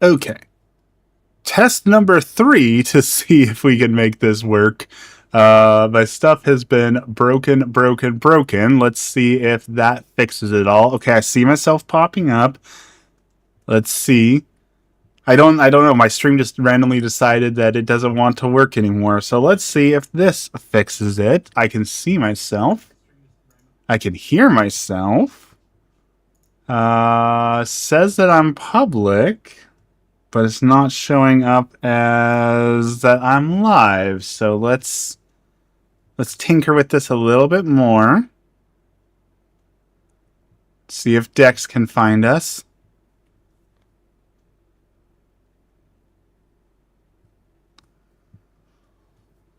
Okay. Test number 3 to see if we can make this work. My stuff has been broken. Let's see if that fixes it all. Okay, I see myself popping up. Let's see. I don't know. My stream just randomly decided that it doesn't want to work anymore. So let's see if this fixes it. I can see myself. I can hear myself. Says that I'm public, but it's not showing up as that I'm live. So let's tinker with this a little bit more. See if Dex can find us.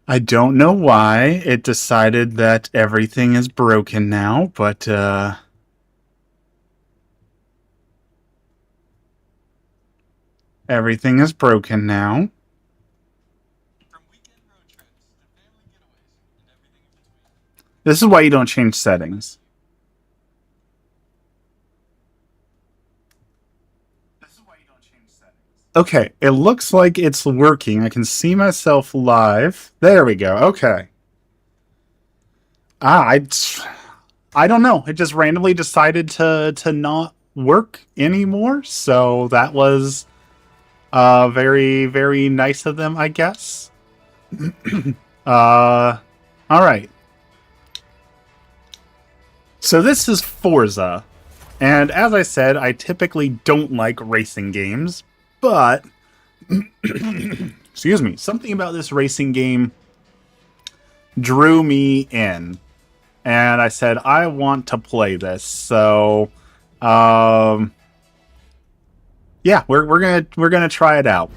I don't know why it decided that everything is broken now, but everything is broken now. This is why you don't change settings. Okay, it looks like it's working. I can see myself live. There we go. Okay. I don't know. It just randomly decided to not work anymore. So that was very, very nice of them, I guess. All right. So this is Forza. And as I said, I typically don't like racing games. But, excuse me, something about this racing game drew me in. And I said, I want to play this. So, yeah, we're gonna try it out.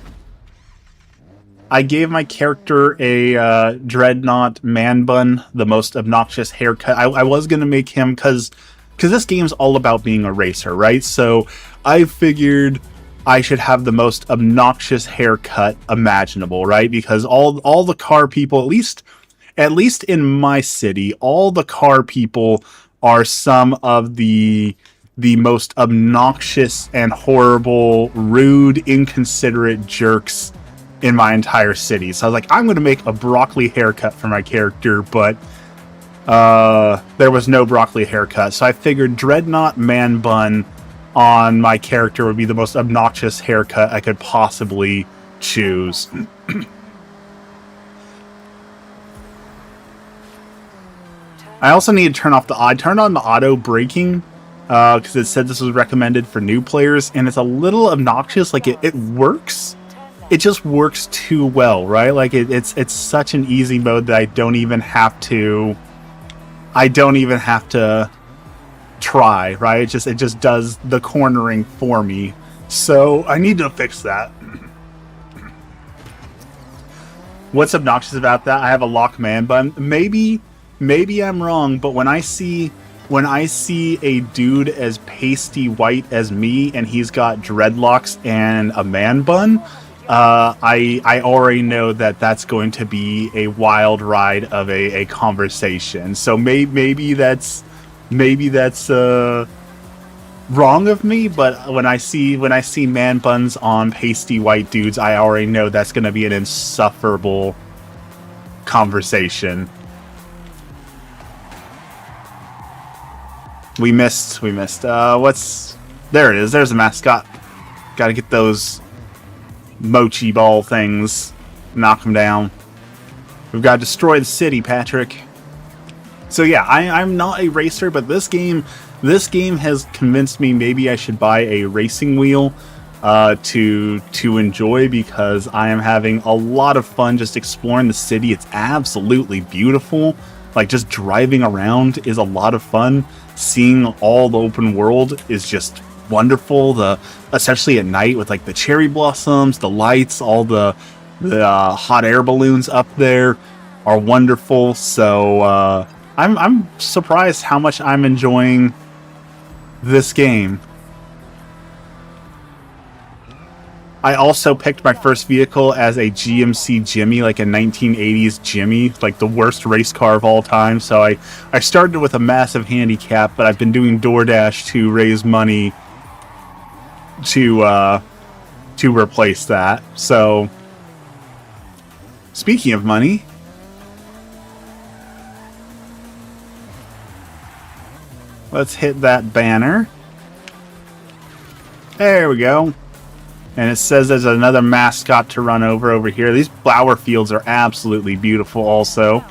I gave my character a Dreadnought man bun, the most obnoxious haircut. I was gonna make him because this game's all about being a racer, right? So I figured I should have the most obnoxious haircut imaginable, right? Because all the car people, at least in my city, all the car people are some of the most obnoxious and horrible, rude, inconsiderate jerks in my entire city. So I was like, I'm going to make a broccoli haircut for my character, but there was no broccoli haircut. So I figured Dreadnought man bun on my character would be the most obnoxious haircut I could possibly choose. I also need to turn off I turned on the auto braking because it said this was recommended for new players, and it's a little obnoxious. Like it works. It just works too well, right? Like it's such an easy mode that I don't even have to try, right? It just does the cornering for me. So I need to fix that. What's obnoxious about that? I have a lock man bun. Maybe I'm wrong, but when I see a dude as pasty white as me and he's got dreadlocks and a man bun, I already know that that's going to be a wild ride of a conversation. So maybe that's wrong of me, but when I see man buns on pasty white dudes, I already know that's going to be an insufferable conversation. We missed. There it is. There's a mascot. Got to get those mochi ball things. Knock them down. We've got to destroy the city, Patrick. So yeah, I'm not a racer, but this game has convinced me maybe I should buy a racing wheel to enjoy, because I am having a lot of fun just exploring the city. It's absolutely beautiful. Like, just driving around is a lot of fun. Seeing all the open world is just wonderful. Especially at night with like the cherry blossoms, the lights, all the hot air balloons up there are wonderful. So I'm surprised how much I'm enjoying this game. I also picked my first vehicle as a GMC Jimmy, like a 1980s Jimmy, like the worst race car of all time. So I started with a massive handicap, but I've been doing DoorDash to raise money to to replace that. So, speaking of money, let's hit that banner. There we go. And it says there's another mascot to run over here. These flower fields are absolutely beautiful also.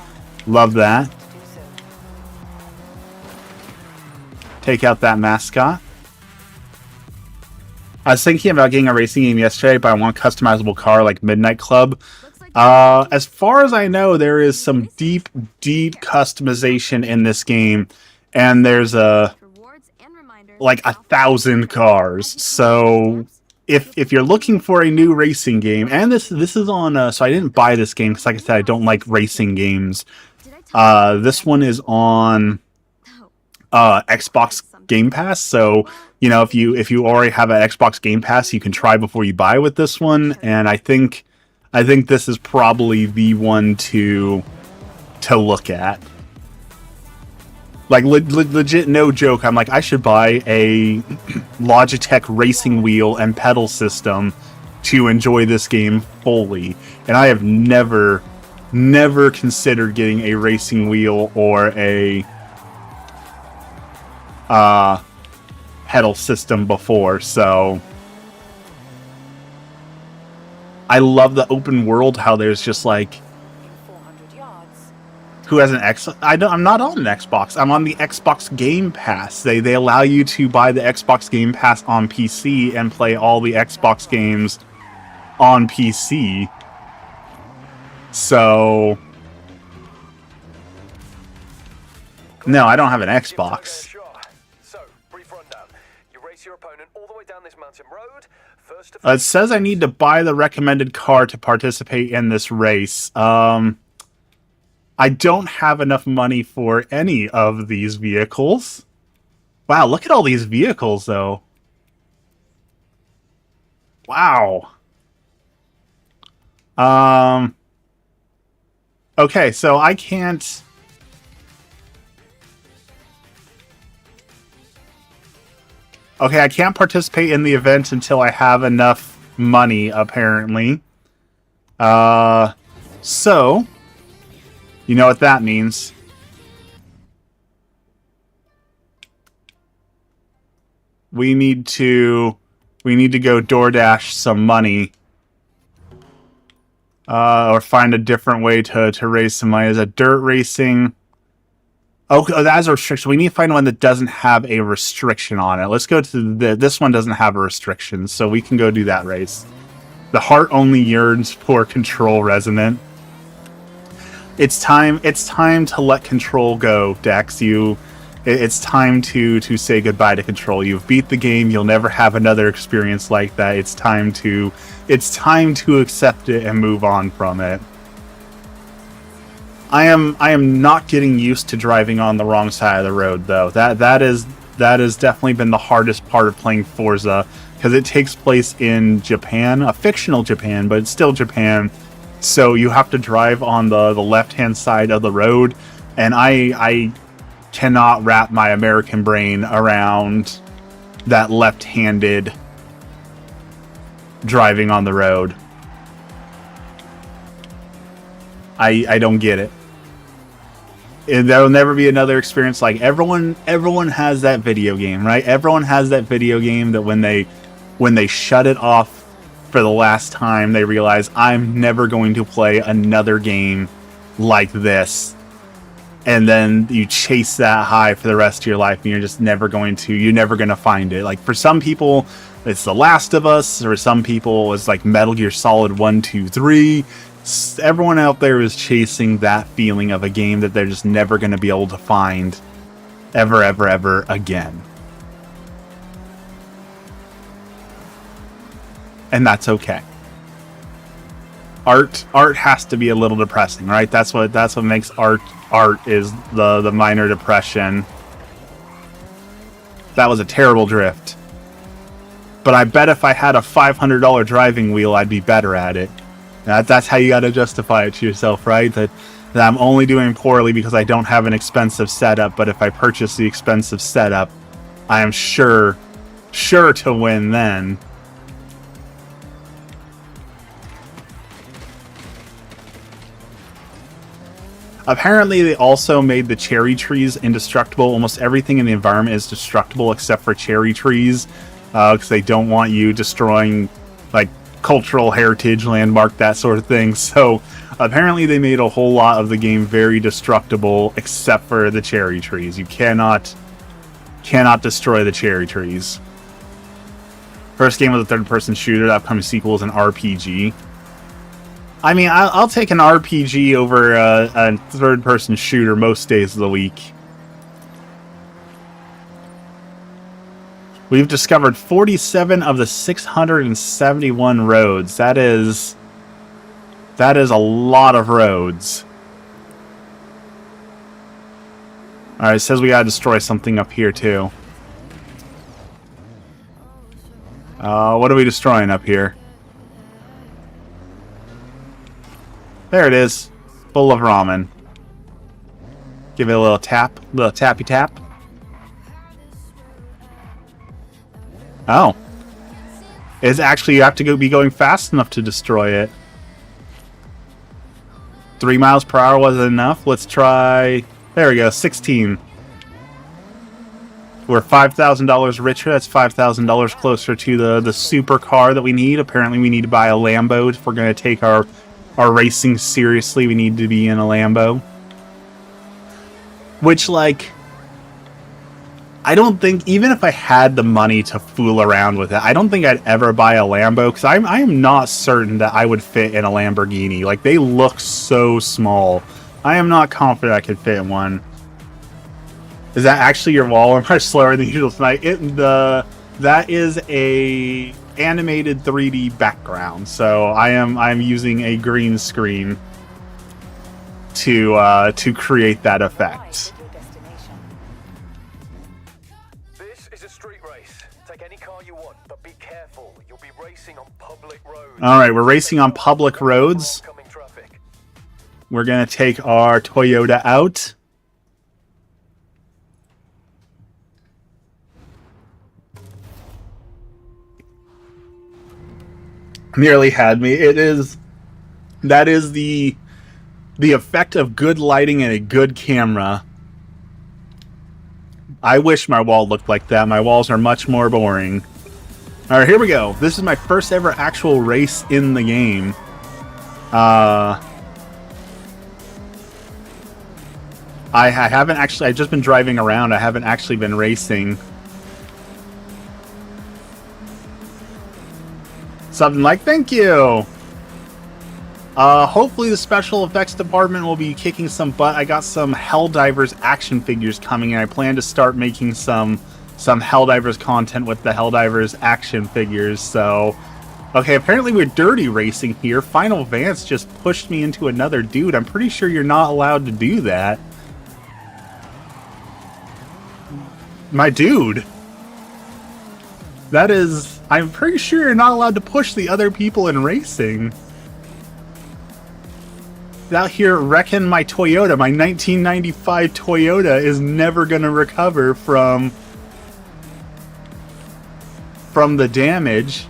Love that. Take out that mascot. I was thinking about getting a racing game yesterday, but I want a customizable car like Midnight Club. As far as I know, there is some deep customization in this game. And there's like 1,000 cars. So if you're looking for a new racing game, and this is on, so I didn't buy this game because, like I said, I don't like racing games. This one is on Xbox Game Pass. So you know, if you already have an Xbox Game Pass, you can try before you buy with this one. And I think this is probably the one to look at. Like, legit, no joke, I'm like, I should buy a Logitech racing wheel and pedal system to enjoy this game fully. And I have never considered getting a racing wheel or a pedal system before, so... I love the open world, how there's just like... Who has an X? I'm not on an Xbox. I'm on the Xbox Game Pass. They allow you to buy the Xbox Game Pass on PC and play all the Xbox games on PC. So no, I don't have an Xbox. So, brief rundown. You race your opponent all the way down this mountain road. It says I need to buy the recommended car to participate in this race. I don't have enough money for any of these vehicles. Wow, look at all these vehicles, though. Wow. Okay, so I can't... Okay, I can't participate in the event until I have enough money, apparently. So... You know what that means. We need to go DoorDash some money. Or find a different way to raise some money. Is a dirt racing... Oh, that's a restriction. We need to find one that doesn't have a restriction on it. Let's go to this one doesn't have a restriction, so we can go do that race. The heart only yearns for Control Resonant. It's time to let Control go, Dex. It's time to say goodbye to Control. You've beat the game. You'll never have another experience like that. It's time to accept it and move on from it. I am not getting used to driving on the wrong side of the road, though. That has definitely been the hardest part of playing Forza, because it takes place in Japan, a fictional Japan, but it's still Japan. So you have to drive on the left-hand side of the road, and I cannot wrap my American brain around that left-handed driving on the road. I don't get it. There'll never be another experience like everyone has that video game, right? Everyone has that video game that when they shut it off for the last time, they realize, I'm never going to play another game like this. And then you chase that high for the rest of your life, and you're just never going to find it. Like, for some people, it's The Last of Us, or some people, it's like Metal Gear Solid 1, 2, 3. Everyone out there is chasing that feeling of a game that they're just never going to be able to find ever again. And that's okay. Art has to be a little depressing, right? That's what makes art is the minor depression. That was a terrible drift. But I bet if I had a $500 driving wheel, I'd be better at it. That's how you got to justify it to yourself, right? That I'm only doing poorly because I don't have an expensive setup, but if I purchase the expensive setup, I am sure to win then. Apparently, they also made the cherry trees indestructible. Almost everything in the environment is destructible except for cherry trees, because they don't want you destroying, like, cultural heritage, landmark, that sort of thing. So, apparently they made a whole lot of the game very destructible, except for the cherry trees. You cannot destroy the cherry trees. First game was a third-person shooter. The upcoming sequel is an RPG. I mean, I'll take an RPG over a third-person shooter most days of the week. We've discovered 47 of the 671 roads. That is a lot of roads. Alright, it says we gotta destroy something up here, too. What are we destroying up here? There it is. Bowl of ramen. Give it a little tap. A little tappy tap. Oh. It's actually, you have to be going fast enough to destroy it. 3 miles per hour wasn't enough. Let's try... There we go, 16. We're $5,000 richer. That's $5,000 closer to the super car that we need. Apparently we need to buy a Lambo if we're going to take our racing seriously. We need to be in a Lambo. Which, like... I don't think, even if I had the money to fool around with it, I don't think I'd ever buy a Lambo, because I am not certain that I would fit in a Lamborghini. Like, they look so small. I am not confident I could fit in one. Is that actually your wall? Or am I slower than usual tonight? That is a animated 3D background, so I am using a green screen to create that effect. Alright, we're racing on public roads. We're going to take our Toyota out. Nearly had me. That is the effect of good lighting and a good camera. I wish my wall looked like that. My walls are much more boring. Alright, here we go. This is my first ever actual race in the game. I haven't actually... I've just been driving around. I haven't actually been racing. Something like, thank you! Hopefully the special effects department will be kicking some butt. I got some Helldivers action figures coming, and I plan to start making some Helldivers content with the Helldivers action figures, so... Okay, apparently we're dirty racing here. Final Vance just pushed me into another dude. I'm pretty sure you're not allowed to do that. My dude. That is... I'm pretty sure you're not allowed to push the other people in racing. Out here wrecking my Toyota. My 1995 Toyota is never gonna recover from the damage,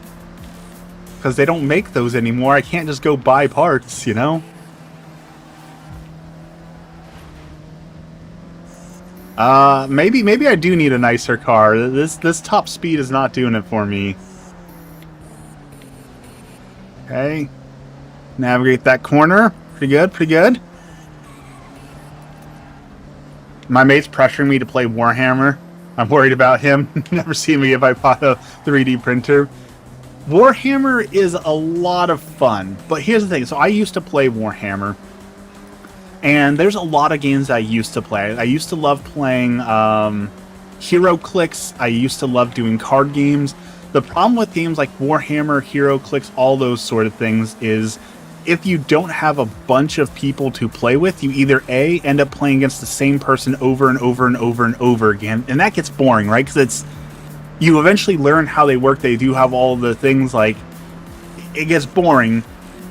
because they don't make those anymore. I can't just go buy parts, you know? Maybe I do need a nicer car. This top speed is not doing it for me. Okay. Navigate that corner. Pretty good, pretty good. My mate's pressuring me to play Warhammer. I'm worried about him. Never seen me if I bought a 3D printer. Warhammer is a lot of fun, but here's the thing. So I used to play Warhammer, and there's a lot of games I used to play. I used to love playing HeroClix. I used to love doing card games. The problem with games like Warhammer, HeroClix, all those sort of things is if you don't have a bunch of people to play with, you either A, end up playing against the same person over and over and over and over again, and that gets boring, right? Because you eventually learn how they work. They do have all the things, like, it gets boring,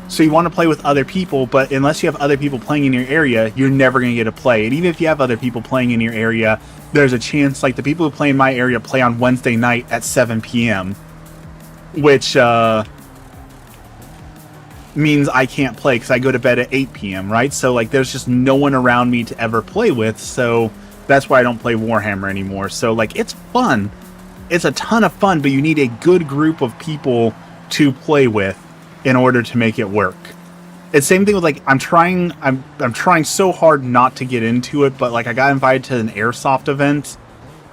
so you want to play with other people, but unless you have other people playing in your area, you're never going to get to play. And even if you have other people playing in your area, there's a chance, like, the people who play in my area play on Wednesday night at 7 p.m., which, means I can't play because I go to bed at 8 p.m., right? So, like, there's just no one around me to ever play with, so that's why I don't play Warhammer anymore. So, like, it's fun. It's a ton of fun, but you need a good group of people to play with in order to make it work. It's same thing with, like, I'm trying so hard not to get into it, but, like, I got invited to an Airsoft event,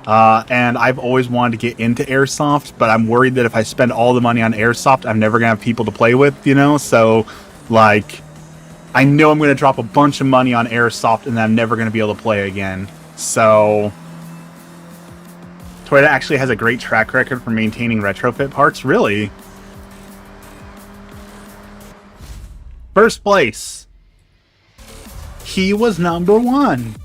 and I've always wanted to get into Airsoft, but I'm worried that if I spend all the money on Airsoft, I'm never going to have people to play with, you know? So, like, I know I'm going to drop a bunch of money on Airsoft, and then I'm never going to be able to play again. So, Toyota actually has a great track record for maintaining retrofit parts. Really? First place. He was number 1.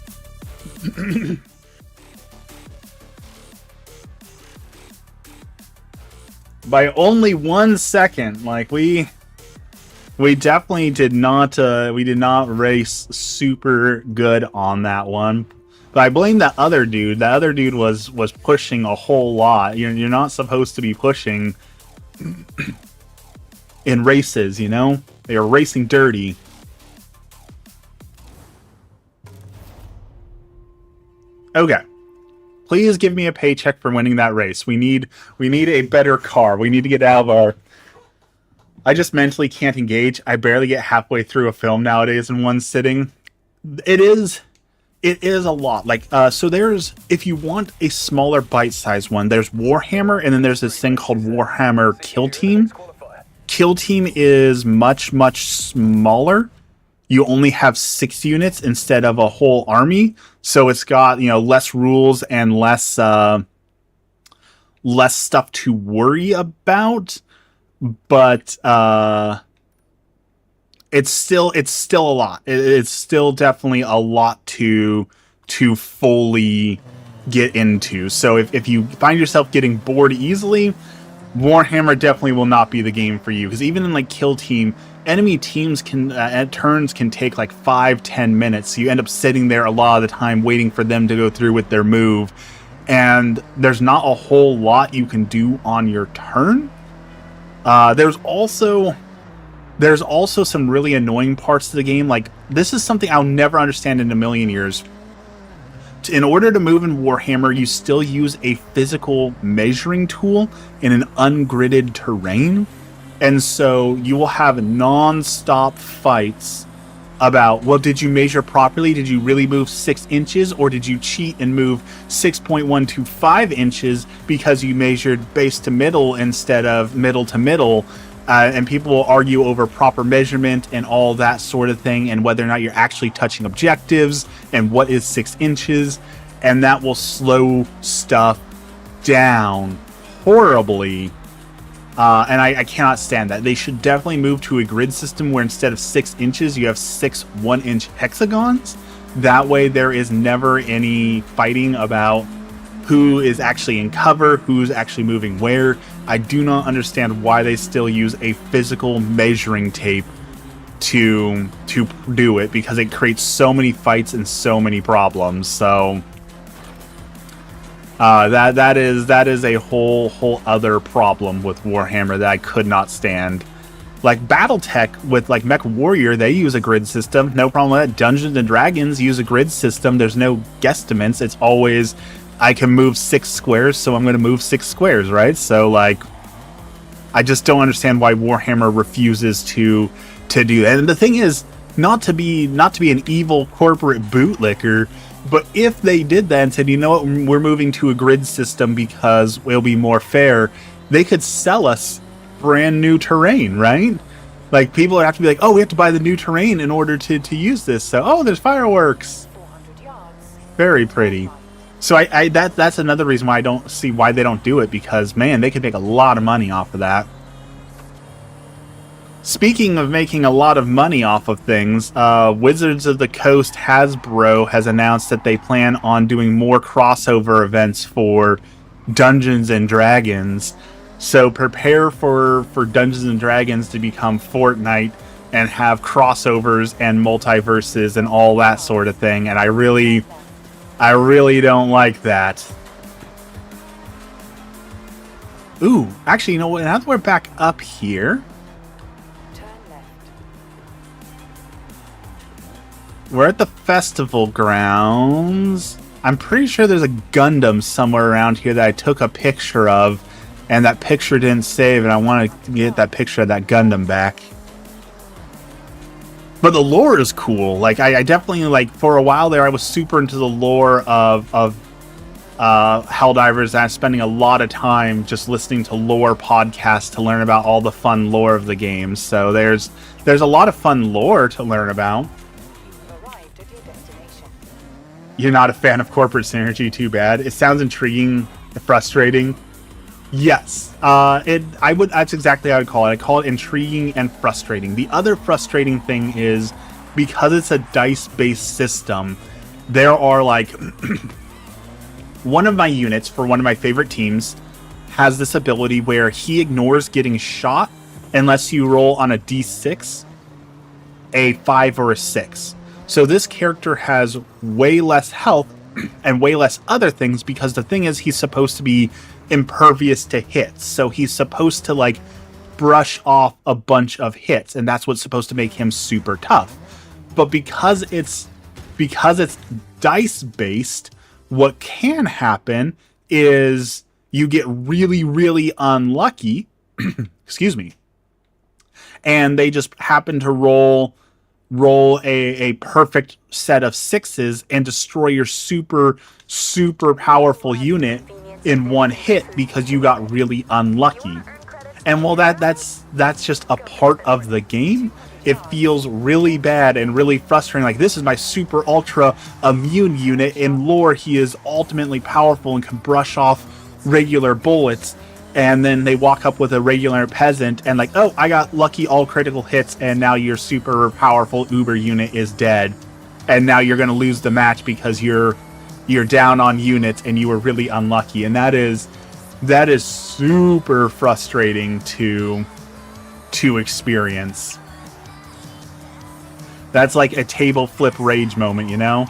By only 1 second. Like, we definitely did not race super good on that one. But I blame that other dude. That other dude was pushing a whole lot. You're not supposed to be pushing in races, you know? They are racing dirty. Okay. Please give me a paycheck for winning that race. We need a better car. We need to get out of our... I just mentally can't engage. I barely get halfway through a film nowadays in one sitting. It is a lot. Like, so there's, if you want a smaller bite-sized one, there's Warhammer, and then there's this thing called Warhammer Kill Team. Kill Team is much, much smaller. You only have 6 units instead of a whole army. So it's got, you know, less rules and less stuff to worry about. But it's still a lot. It's still definitely a lot to fully get into. So if you find yourself getting bored easily, Warhammer definitely will not be the game for you. Because even in, like, Kill Team, enemy teams can at turns can take like 5-10 minutes. So you end up sitting there a lot of the time waiting for them to go through with their move, and there's not a whole lot you can do on your turn. There's also some really annoying parts of the game. Like, this is something I'll never understand in a million years. In order to move in Warhammer, you still use a physical measuring tool in an ungridded terrain. And so you will have non-stop fights about, well, did you measure properly? Did you really move 6 inches? Or did you cheat and move 6.125 inches because you measured base to middle instead of middle to middle? And people will argue over proper measurement and all that sort of thing, and whether or not you're actually touching objectives and what is 6 inches. And that will slow stuff down horribly. And I cannot stand that. They should definitely move to a grid system where instead of 6 inches, you have 6 1-inch hexagons. That way there is never any fighting about who is actually in cover, who's actually moving where. I do not understand why they still use a physical measuring tape to do it, because it creates so many fights and so many problems. So that is a whole other problem with Warhammer that I could not stand. Like BattleTech with, like, Mech Warrior, they use a grid system, no problem with that. Dungeons and Dragons use a grid system. There's no guesstimates. It's always, I can move 6 squares, so I'm going to move 6 squares, right? So, like, I just don't understand why Warhammer refuses to do that. And the thing is, not to be an evil corporate bootlicker, but if they did that and said, you know what, we're moving to a grid system because it'll be more fair, they could sell us brand new terrain, right? Like, people would have to be like, oh, we have to buy the new terrain in order to use this. So, oh, there's fireworks. Very pretty. So that's another reason why I don't see why they don't do it, because, man, they could make a lot of money off of that. Speaking of making a lot of money off of things, Wizards of the Coast Hasbro has announced that they plan on doing more crossover events for Dungeons and Dragons. So prepare for Dungeons and Dragons to become Fortnite and have crossovers and multiverses and all that sort of thing. And I really don't like that. Ooh, actually, you know what? Now that we're back up here, We're at the festival grounds. I'm pretty sure there's a Gundam somewhere around here that I took a picture of, and that picture didn't save, and I want to get that picture of that Gundam back. But the lore is cool. Like, I definitely, like, for a while there, I was super into the lore of Helldivers, and I was spending a lot of time just listening to lore podcasts to learn about all the fun lore of the games. So there's a lot of fun lore to learn about. You're not a fan of corporate synergy, too bad. It sounds intriguing, frustrating. Yes, that's exactly how I would call it. I call it intriguing and frustrating. The other frustrating thing is, because it's a dice-based system, there are, like, one of my units for one of my favorite teams has this ability where he ignores getting shot unless you roll on a d6, a 5, or a 6. So this character has way less health and way less other things, because the thing is, he's supposed to be impervious to hits. So he's supposed to, like, brush off a bunch of hits, and that's what's supposed to make him super tough. But because it's dice based, what can happen is you get really, really unlucky. Excuse me. And they just happen to roll a perfect set of 6s and destroy your super, super powerful unit in one hit because you got really unlucky. And while that's just a part of the game, it feels really bad and really frustrating. Like, this is my super ultra immune unit. In lore, he is ultimately powerful and can brush off regular bullets. And then they walk up with a regular peasant and, like, oh, I got lucky all critical hits, and now your super powerful uber unit is dead. And now you're going to lose the match because you're down on units and you were really unlucky. And that is super frustrating to experience. That's like a table flip rage moment, you know?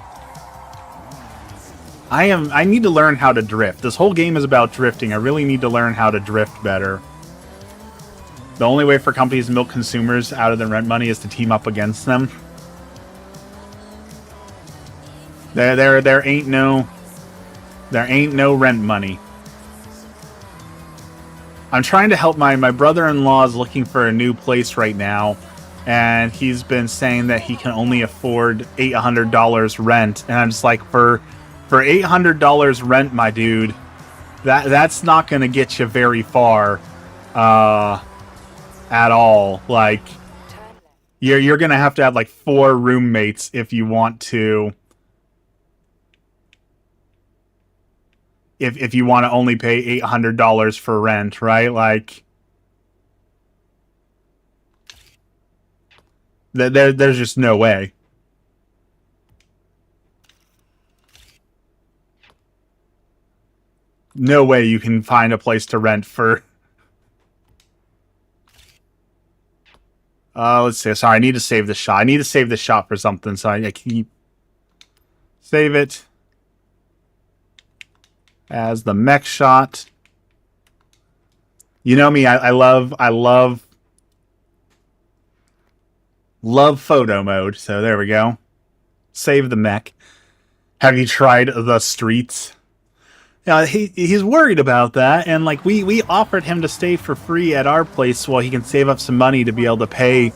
I need to learn how to drift. This whole game is about drifting. I really need to learn how to drift better. The only way for companies to milk consumers out of their rent money is to team up against them. There ain't no rent money. I'm trying to help my brother-in-law is looking for a new place right now, and he's been saying that he can only afford $800 rent, and I'm just like, for $800 rent, my dude, that's not going to get you very far at all. Like, you're going to have like 4 roommates if you want to if you want to only pay $800 for rent, right? Like, there's just no way. No way you can find a place to rent for... let's see. Sorry, I need to save the shot. I need to save the shot for something, so I keep... Save it. As the mech shot. You know me, I love photo mode, so there we go. Save the mech. Have you tried the streets? He's worried about that, and like we offered him to stay for free at our place while he can save up some money to be able to pay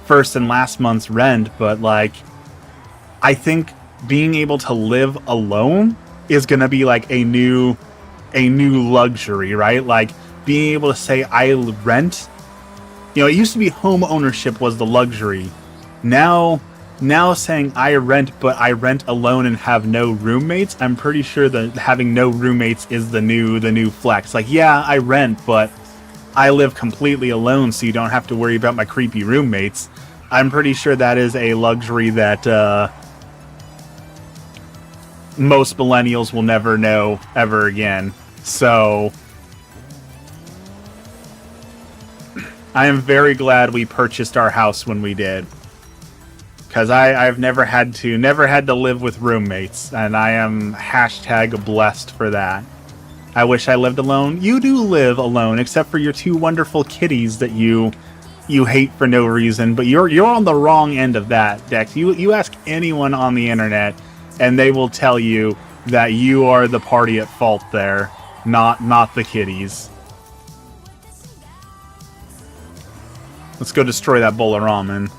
first and last month's rent, but like, I think being able to live alone is gonna be like a new luxury, right? Like, being able to say I rent. You know, it used to be home ownership was the luxury. Now saying I rent, but I rent alone and have no roommates, I'm pretty sure that having no roommates is the new flex. Like, yeah, I rent, but I live completely alone, so you don't have to worry about my creepy roommates. I'm pretty sure that is a luxury that most millennials will never know ever again. So I am very glad we purchased our house when we did, because I've never had to live with roommates, and I am #blessed for that. I wish I lived alone. You do live alone, except for your 2 wonderful kitties that you you hate for no reason, but you're on the wrong end of that, Dex. You ask anyone on the internet, and they will tell you that you are the party at fault there, not the kitties. Let's go destroy that bowl of ramen.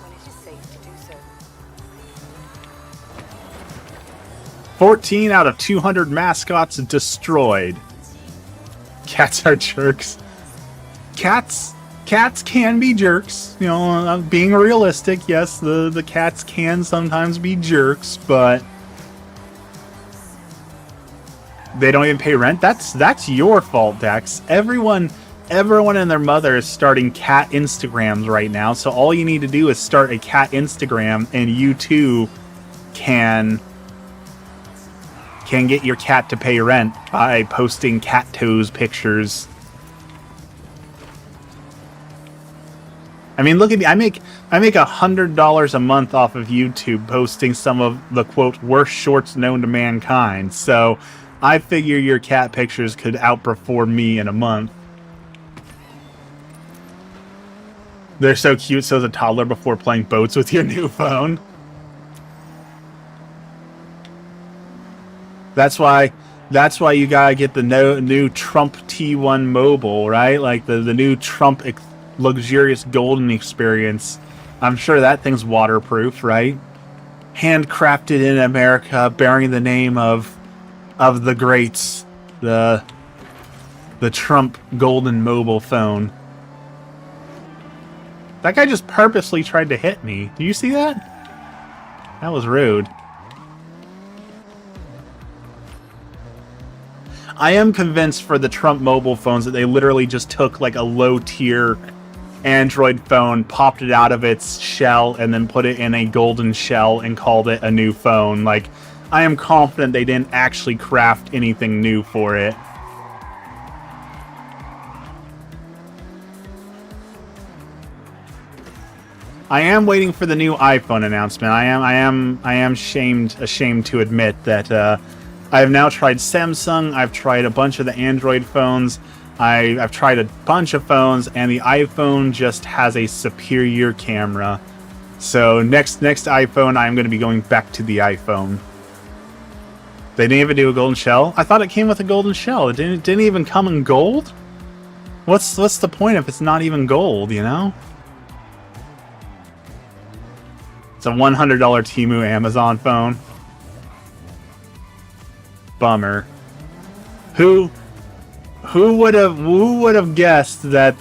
14 out of 200 mascots destroyed. Cats are jerks. Cats can be jerks. You know, being realistic, yes, the cats can sometimes be jerks, but they don't even pay rent. That's your fault, Dex. Everyone and their mother is starting cat Instagrams right now, so all you need to do is start a cat Instagram, and you too can get your cat to pay rent by posting cat toes pictures. I mean, look at me. I make $100 a month off of YouTube posting some of the quote worst shorts known to mankind. So I figure your cat pictures could outperform me in a month. They're so cute. So as a toddler before playing boats with your new phone. That's why you gotta get the new Trump T1 Mobile, right? Like the new Trump luxurious golden experience. I'm sure that thing's waterproof, right? Handcrafted in America, bearing the name of the greats, the Trump golden mobile phone. That guy just purposely tried to hit me. Do you see that? That was rude. I am convinced for the Trump mobile phones that they literally just took like a low-tier Android phone, popped it out of its shell, and then put it in a golden shell and called it a new phone. Like, I am confident they didn't actually craft anything new for it. I am waiting for the new iPhone announcement. I am ashamed to admit that I have now tried Samsung. I've tried a bunch of the Android phones. I've tried a bunch of phones, and the iPhone just has a superior camera. So next iPhone, I'm going to be going back to the iPhone. They didn't even do a golden shell? I thought it came with a golden shell. It didn't even come in gold? What's the point if it's not even gold, you know? It's a $100 Temu Amazon phone. Bummer. Who would have guessed that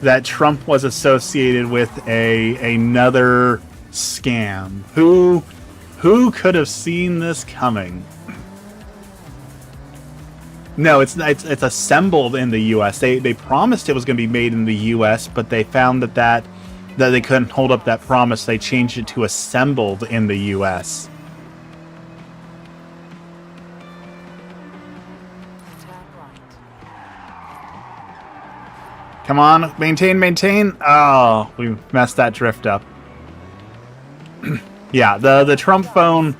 that Trump was associated with another scam? Who could have seen this coming? No, it's assembled in the U.S. They promised it was going to be made in the U.S., but they found that they couldn't hold up that promise. They changed it to assembled in the U.S. Come on, maintain. Oh, we messed that drift up. Yeah, the Trump phone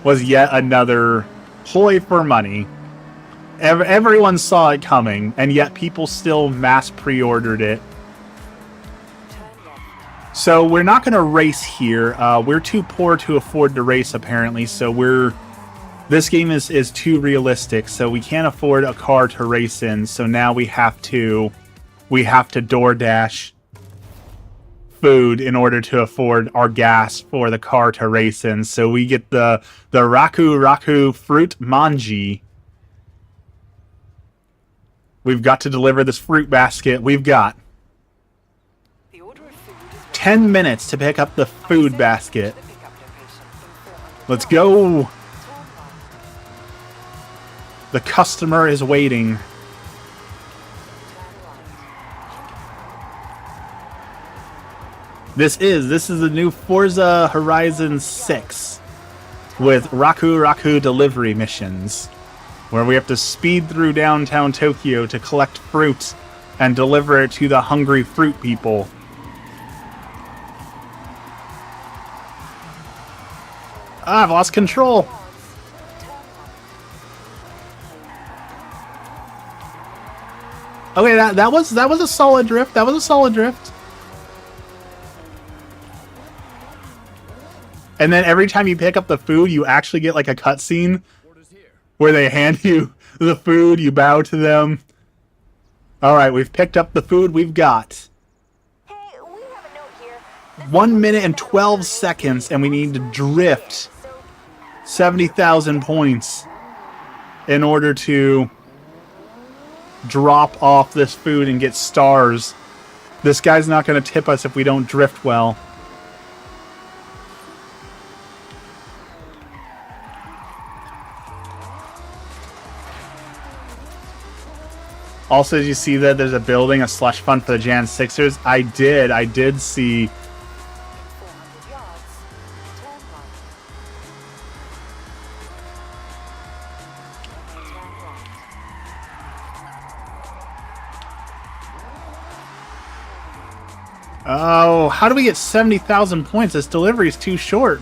was yet another ploy for money. Everyone saw it coming, and yet people still mass pre-ordered it. So we're not going to race here. We're too poor to afford to race, apparently. So this game is too realistic. So we can't afford a car to race in. So now we have to DoorDash food in order to afford our gas for the car to race in. So we get the Raku fruit manji. We've got to deliver this fruit basket. We've got 10 minutes to pick up the food basket. Let's go. The customer is waiting. This is the new Forza Horizon 6 with Raku delivery missions, where we have to speed through downtown Tokyo to collect fruit and deliver it to the hungry fruit people. I've lost control. Okay, that was a solid drift. That was a solid drift. And then every time you pick up the food, you actually get like a cutscene where they hand you the food, you bow to them. All right, we've picked up the food we've got. Hey, we have a note here. 1 minute and 12 seconds, and we need to drift 70,000 points in order to drop off this food and get stars. This guy's not going to tip us if we don't drift well. Also, as you see that there's a building, a slush fund for the Jan Sixers. I did see 400 yards. Turn right. Turn right. Oh, how do we get 70,000 points? This delivery is too short.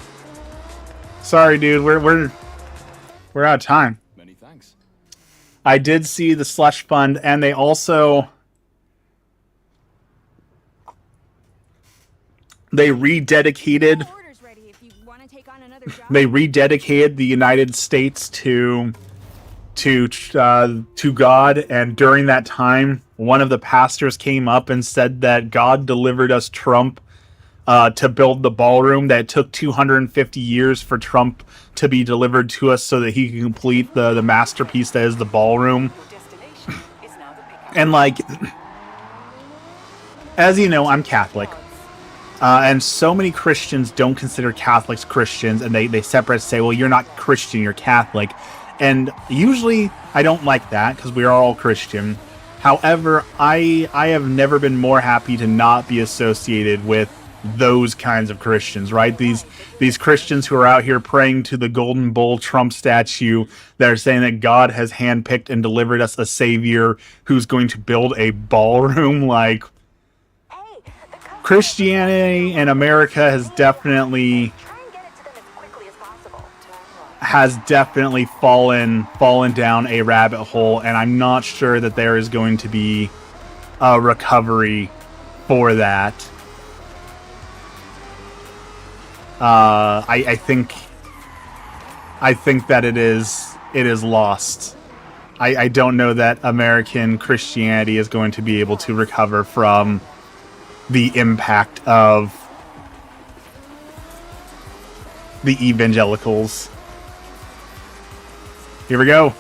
Sorry, dude. We're out of time. Many thanks. I did see the slush fund, and they also rededicated. Orders ready if you want to take on another job. They rededicated the United States to God, and during that time, one of the pastors came up and said that God delivered us Trump to build the ballroom. That it took 250 years for Trump to be delivered to us so that he can complete the masterpiece that is the ballroom. Your destination is now the pickup. And like, as you know, I'm Catholic. And so many Christians don't consider Catholics Christians, and they separate, say, well, you're not Christian, you're Catholic. And usually I don't like that because we are all Christian. However, I have never been more happy to not be associated with those kinds of Christians, right? These Christians who are out here praying to the Golden Bull Trump statue, that are saying that God has handpicked and delivered us a savior who's going to build a ballroom. Like, Hey, the customer- Christianity in America has definitely Try and get it to them as quickly as possible. Turn right. has definitely fallen down a rabbit hole, and I'm not sure that there is going to be a recovery for that. I think that it is lost. I don't know that American Christianity is going to be able to recover from the impact of the evangelicals. Here we go.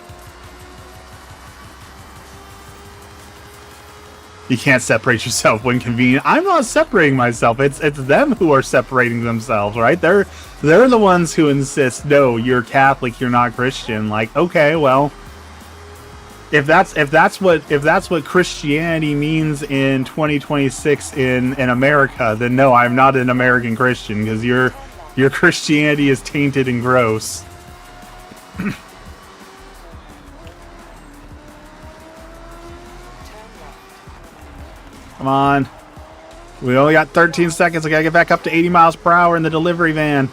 You can't separate yourself when convenient. I'm not separating myself. It's them who are separating themselves, right? They're the ones who insist, no, you're Catholic, you're not Christian. Like, okay, well, if that's what Christianity means in 2026 in America, then no, I'm not an American Christian, because your Christianity is tainted and gross. Come on. We only got 13 seconds. I gotta get back up to 80 miles per hour in the delivery van.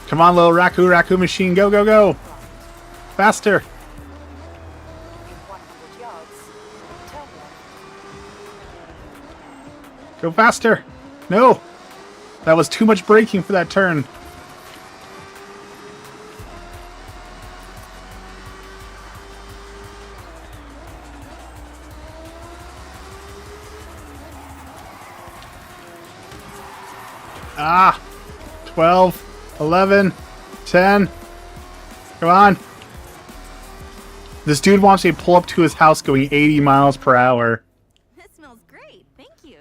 Come on, little Raku machine. Go, go, go. Faster. In 100 yards. Turn right. Go faster. No. That was too much braking for that turn. Ah. 12. 11, 10. Come on. This dude wants me to pull up to his house going 80 miles per hour. This smells great. Thank you.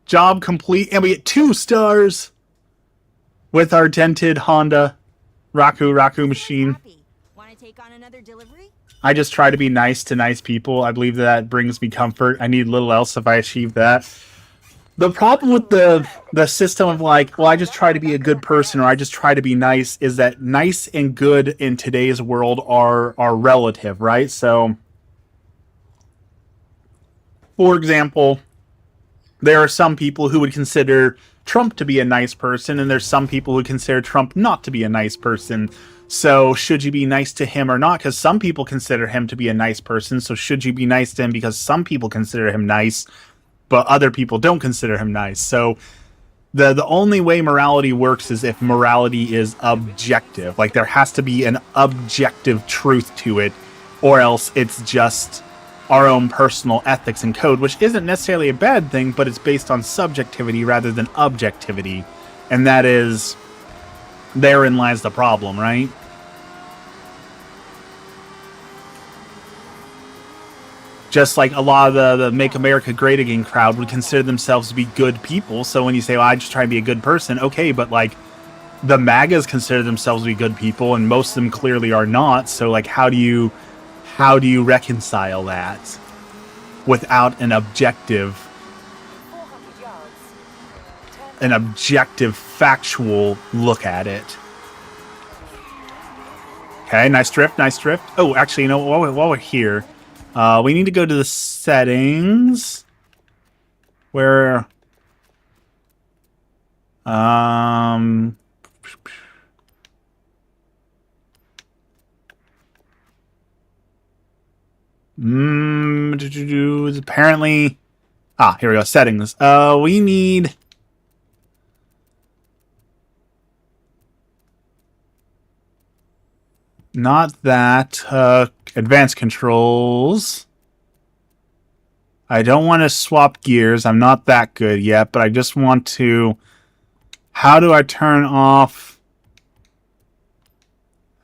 Job complete, and we get 2 stars with our dented Honda Raku machine. Happy. Want to take on another delivery? I just try to be nice to nice people. I believe that brings me comfort. I need little else if I achieve that. The problem with the system of like, well, I just try to be a good person, or I just try to be nice, is that nice and good in today's world are relative, right? So, for example, there are some people who would consider Trump to be a nice person, and there's some people who consider Trump not to be a nice person. So should you be nice to him or not? Because some people consider him to be a nice person. So should you be nice to him because some people consider him nice, but other people don't consider him nice? So the only way morality works is if morality is objective. Like, there has to be an objective truth to it, or else it's just our own personal ethics and code, which isn't necessarily a bad thing, but it's based on subjectivity rather than objectivity. And that is, therein lies the problem, right? Just like a lot of the Make America Great Again crowd would consider themselves to be good people. So when you say, well, I just try to be a good person, okay, but like the MAGAs consider themselves to be good people, and most of them clearly are not. So like, how do you reconcile that without an objective, 400 yards. an objective, factual look at it? Okay, nice drift, nice drift. Oh, actually, you know, while we're here, we need to go to the settings where apparently here we go, settings. We need not that. Advanced controls. I don't want to swap gears. I'm not that good yet, but I just want to... How do I turn off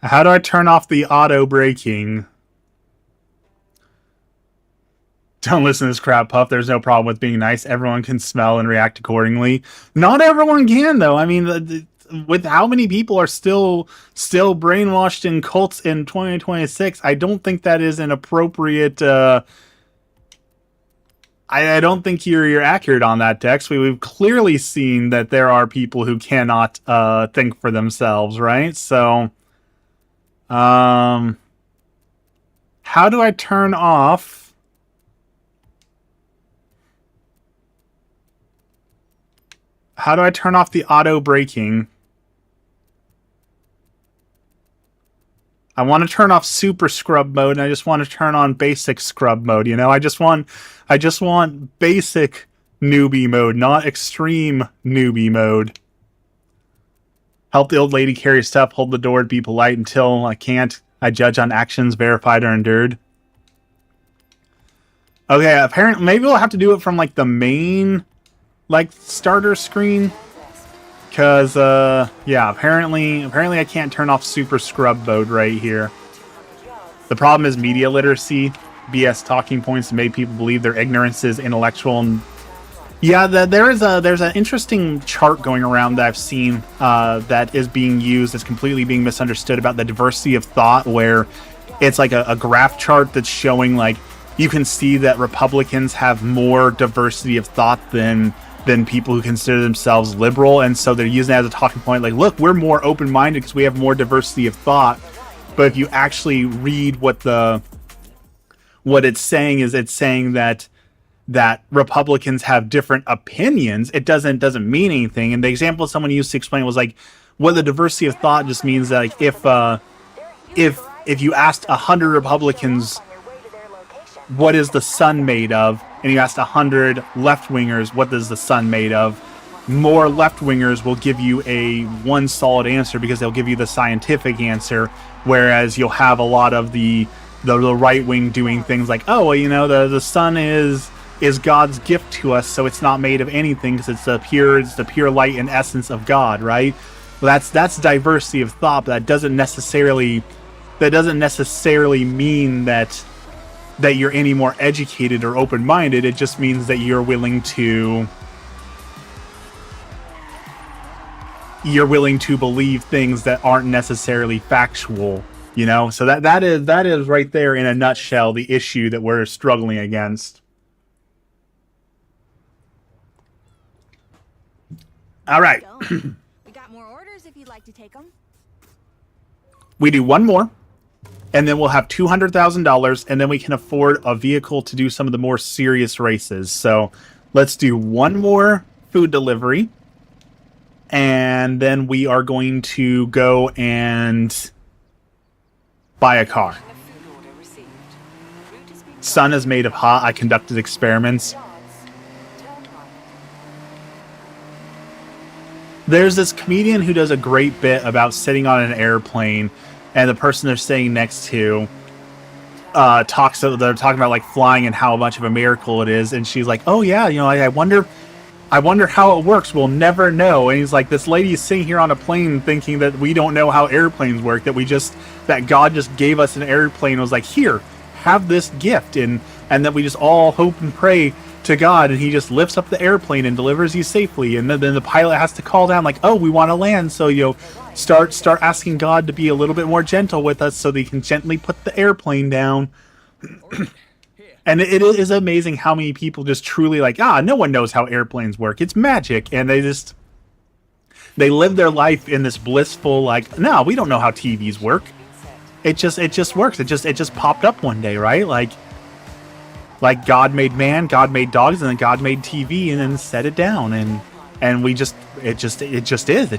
the auto braking? Don't listen to this crap, Puff. There's no problem with being nice. Everyone can smell and react accordingly. Not everyone can, though. I mean, with how many people are still brainwashed in cults in 2026, I don't think that is an appropriate... I don't think you're accurate on that, Dex. We've clearly seen that there are people who cannot think for themselves, right? So, how do I turn off... How do I turn off the auto braking? I want to turn off super scrub mode, and I just want to turn on basic scrub mode. You know, I just want basic newbie mode, not extreme newbie mode. Help the old lady carry stuff. Hold the door and be polite until I can't. I judge on actions verified or endured. Okay, apparently maybe we'll have to do it from like the main starter screen. Because, yeah, apparently I can't turn off super scrub mode right here. The problem is media literacy, BS talking points to make people believe their ignorance is intellectual. And yeah, there's an interesting chart going around that I've seen that is being used, that's completely being misunderstood, about the diversity of thought, where it's like a graph chart that's showing, like, you can see that Republicans have more diversity of thought than people who consider themselves liberal, and so they're using it as a talking point, like, look, we're more open-minded because we have more diversity of thought. But if you actually read what it's saying, is it's saying that Republicans have different opinions. It doesn't mean anything. And the example someone used to explain was like, what the diversity of thought just means that, like, if you asked 100 Republicans what is the sun made of, and you asked 100 left-wingers, what is the sun made of, more left-wingers will give you a one solid answer because they'll give you the scientific answer, whereas you'll have a lot of the right-wing doing things like, oh, well, you know, the sun is God's gift to us, so it's not made of anything because it's the pure light and essence of God, right? Well, that's diversity of thought, but that doesn't necessarily mean that you're any more educated or open-minded. It just means that you're willing to believe things that aren't necessarily factual, you know? So that is right there in a nutshell the issue that we're struggling against. All right. We got more orders if you'd like to take them. We do one more, and then we'll have $200,000, and then we can afford a vehicle to do some of the more serious races. So let's do one more food delivery, and then we are going to go and buy a car. A food order received. Route has been Sun is made of hot. I conducted experiments. yards. Turn right. There's this comedian who does a great bit about sitting on an airplane, and the person they're sitting next to they're talking about like flying and how much of a miracle it is, and she's like, oh yeah, I wonder how it works. We'll never know. And he's like, this lady is sitting here on a plane thinking that we don't know how airplanes work, that God just gave us an airplane and was like, here, have this gift, and that we just all hope and pray to God, and he just lifts up the airplane and delivers you safely, and then the pilot has to call down like, oh, we want to land, so start asking God to be a little bit more gentle with us so they can gently put the airplane down. And it is amazing how many people just truly like, no one knows how airplanes work, it's magic, and they live their life in this blissful like, no, we don't know how TVs work, it just works, it just popped up one day, right? Like God made man, God made dogs, and then God made TV and then set it down, and it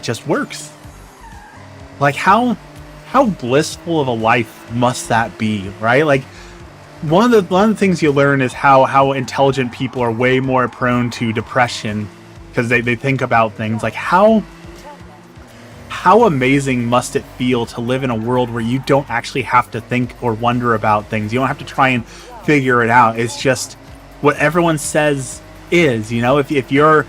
just works. Like how blissful of a life must that be, right? Like one of the things you learn is how intelligent people are way more prone to depression because they think about things like how amazing must it feel to live in a world where you don't actually have to think or wonder about things. You don't have to try and figure it out. It's just what everyone says is, if your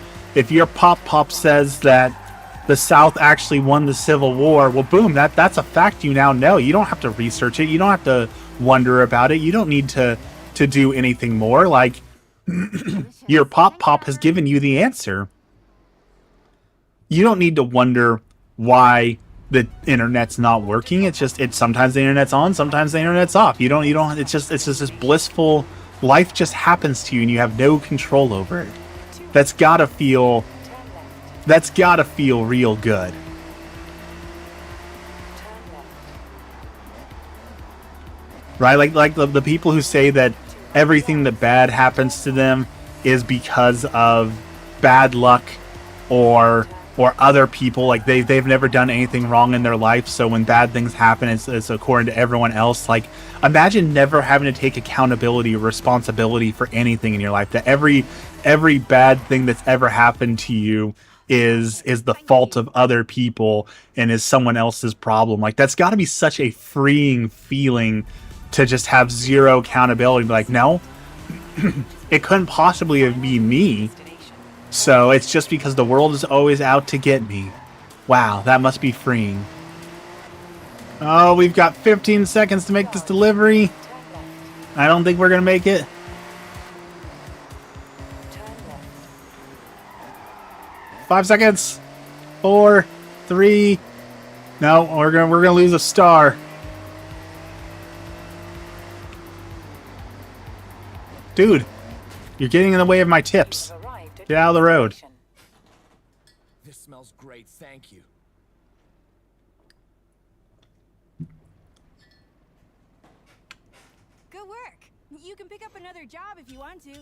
pop says that the South actually won the Civil War, well, boom, that's a fact you now know. You don't have to research it. You don't have to wonder about it. You don't need to do anything more. Like your pop has given you the answer. You don't need to wonder why the internet's not working. It's sometimes the internet's on, sometimes the internet's off. You don't it's just this blissful life just happens to you and you have no control over it. That's gotta feel real good. Right? Like the people who say that everything that bad happens to them is because of bad luck or other people, like they've never done anything wrong in their life, so when bad things happen, it's according to everyone else. Like, imagine never having to take accountability or responsibility for anything in your life, that every bad thing that's ever happened to you is the fault of other people and is someone else's problem. Like, that's got to be such a freeing feeling to just have zero accountability. Like, no, it couldn't possibly be me. So it's just because the world is always out to get me. Wow, that must be freeing. Oh, we've got 15 seconds to make this delivery. I don't think we're gonna make it. 5 seconds. 4, 3. No, we're gonna lose a star. Dude, you're getting in the way of my tips. Get out of the road. This smells great, thank you. Good work. You can pick up another job if you want to.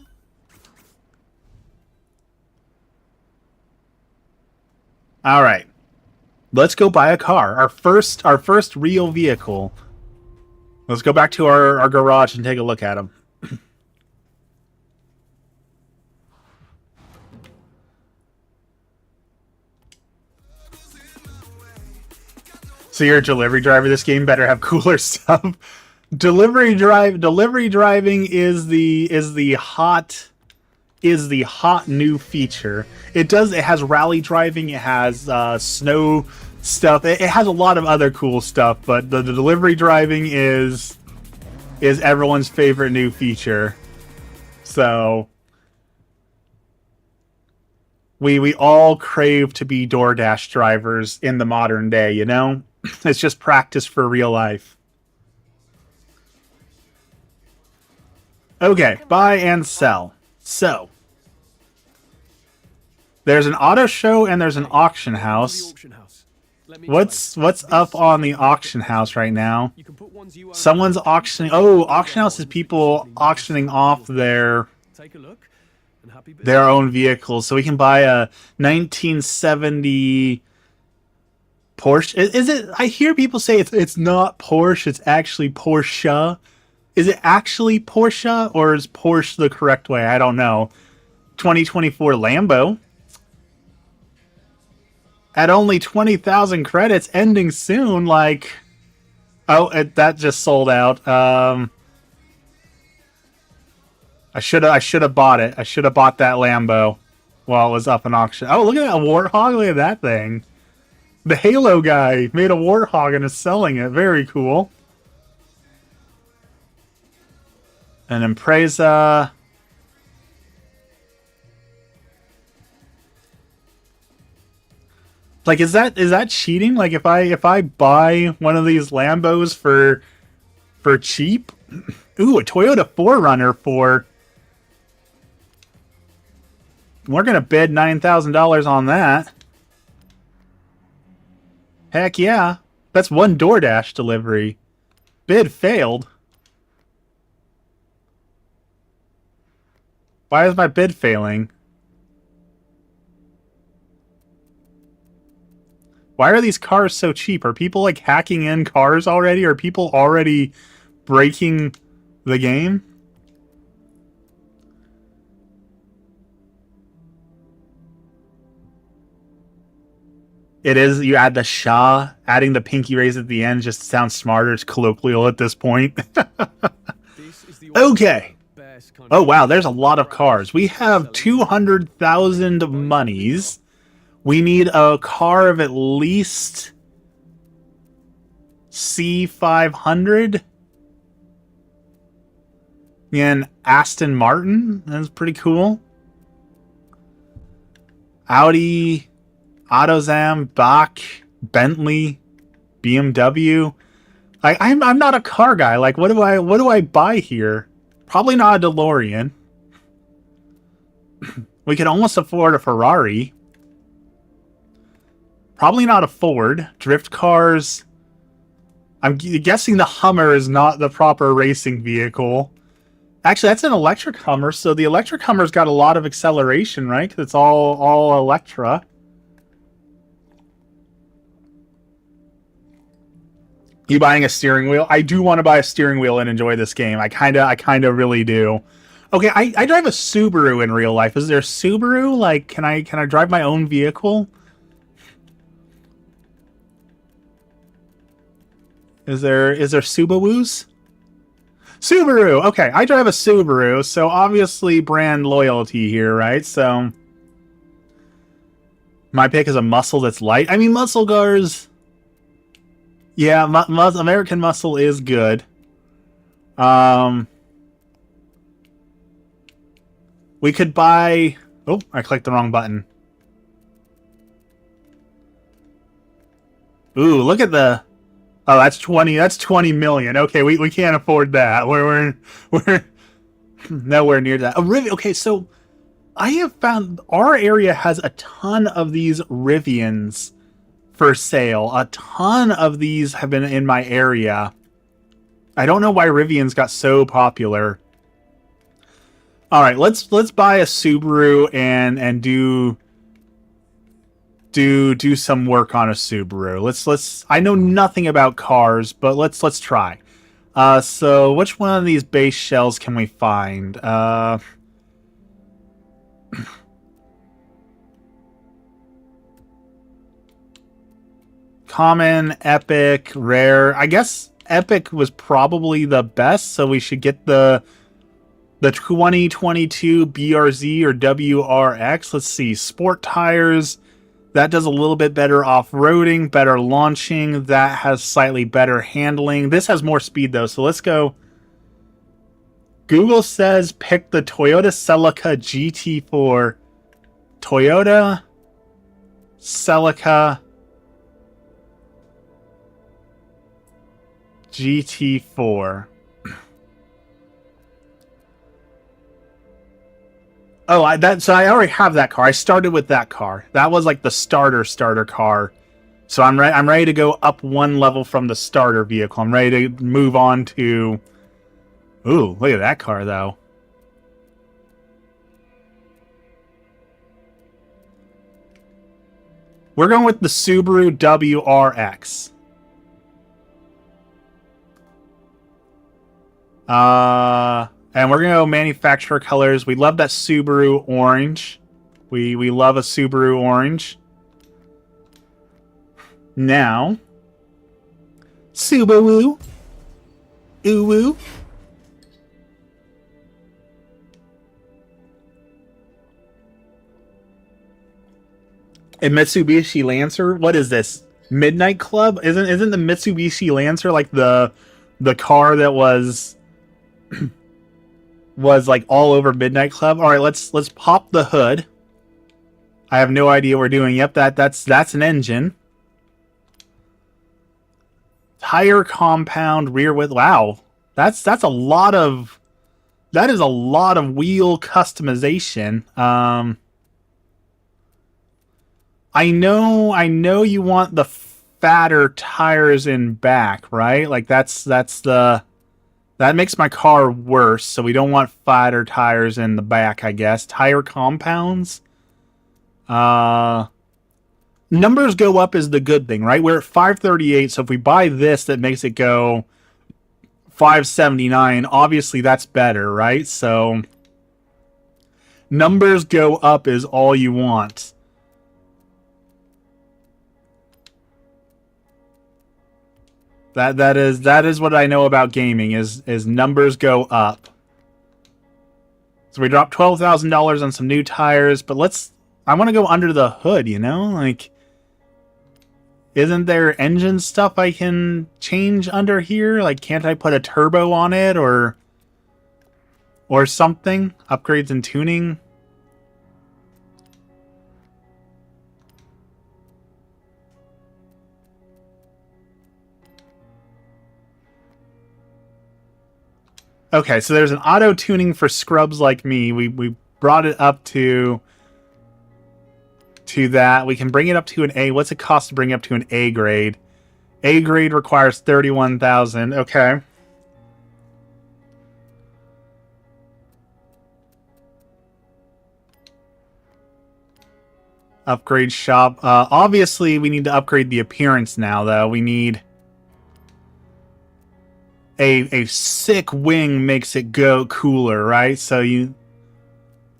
All right, let's go buy a car. Our first real vehicle. Let's go back to our garage and take a look at them. So you're a delivery driver. This game better have cooler stuff. Delivery driving is the hot new feature. It has rally driving. It has snow stuff. It has a lot of other cool stuff. But the delivery driving is everyone's favorite new feature. So we all crave to be DoorDash drivers in the modern day. You know. It's just practice for real life. Okay, buy and sell. So, there's an auto show and there's an auction house. What's up on the auction house right now? Someone's auctioning. Oh, auction house is people auctioning off their own vehicles. So we can buy a 1970 Porsche. Is it? I hear people say it's not Porsche. It's actually Porsche. Is it actually Porsche or is Porsche the correct way? I don't know. 2024 Lambo. At only 20,000 credits, ending soon. Like, oh, that just sold out. I should have bought it. I should have bought that Lambo while it was up in auction. Oh, look at that Warthog! Look at that thing. The Halo guy made a Warthog and is selling it. Very cool. An Impreza. Like, is that cheating? Like, if I buy one of these Lambos for cheap, ooh, a Toyota 4Runner for. We're gonna bid $9,000 on that. Heck yeah, that's one DoorDash delivery. Bid failed. Why is my bid failing? Why are these cars so cheap? Are people like hacking in cars already? Are people already breaking the game? It is. You add the Shah. Adding the pinky raise at the end just sounds smarter. It's colloquial at this point. Okay. Oh, wow. There's a lot of cars. We have 200,000 monies. We need a car of at least C500. And Aston Martin. That's pretty cool. Audi, AutoZam, Bach, Bentley, BMW. I'm not a car guy. Like, what do I buy here? Probably not a DeLorean. We could almost afford a Ferrari. Probably not a Ford. Drift cars. I'm guessing the Hummer is not the proper racing vehicle. Actually, that's an electric Hummer, so the electric Hummer's got a lot of acceleration, right? 'Cause it's all Electra. You buying a steering wheel? I do want to buy a steering wheel and enjoy this game. I kind of really do. Okay, I drive a Subaru in real life. Is there a Subaru? Like, can I drive my own vehicle? Is there Subarus? Subaru! Okay, I drive a Subaru, so obviously brand loyalty here, right? So my pick is a muscle that's light. I mean, muscle cars. Yeah, American Muscle is good. We could buy. Oh, I clicked the wrong button. Ooh, look at the. Oh, that's 20. That's 20 million. Okay, we can't afford that. We're nowhere near that. A Rivian. Okay, so I have found our area has a ton of these Rivians for sale. A ton of these have been in my area. I don't know why Rivians got so popular. All right, let's buy a Subaru and do some work on a Subaru. Let's I know nothing about cars, but let's try. So which one of these base shells can we find? Common, epic, rare. I guess epic was probably the best, so we should get the 2022 BRZ or WRX. Let's see. Sport tires. That does a little bit better off-roading, better launching. That has slightly better handling. This has more speed, though, so let's go. Google says pick the Toyota Celica GT4. Toyota Celica GT4. Oh, so I already have that car. I started with that car. That was like the starter car. So I'm ready to go up one level from the starter vehicle. I'm ready to move on to. Ooh, look at that car though. We're going with the Subaru WRX. And we're gonna go manufacturer colors. We love that Subaru orange. We love a Subaru orange. Now, Subaru, Uwu. A Mitsubishi Lancer. What is this? Midnight Club? Isn't the Mitsubishi Lancer like the car that was was like all over Midnight Club? All right, let's pop the hood. I have no idea what we're doing. Yep, that's an engine. Tire compound, rear width. Wow, that's a lot of that is a lot of wheel customization. I know you want the fatter tires in back, right? Like that makes my car worse, so we don't want fatter tires in the back, I guess. Tire compounds. Numbers go up is the good thing, right? We're at 538, so if we buy this, that makes it go 579. Obviously, that's better, right? So numbers go up is all you want. That is what I know about gaming is numbers go up. So we dropped $12,000 on some new tires, but I want to go under the hood, you know? Like, isn't there engine stuff I can change under here? Like, can't I put a turbo on it or something? Upgrades and tuning? Okay, so there's an auto tuning for scrubs like me. We brought it up to that. We can bring it up to an A. What's it cost to bring it up to an A grade? A grade requires 31,000. Okay. Upgrade shop. Obviously, we need to upgrade the appearance now, though. We need a sick wing makes it go cooler, right? So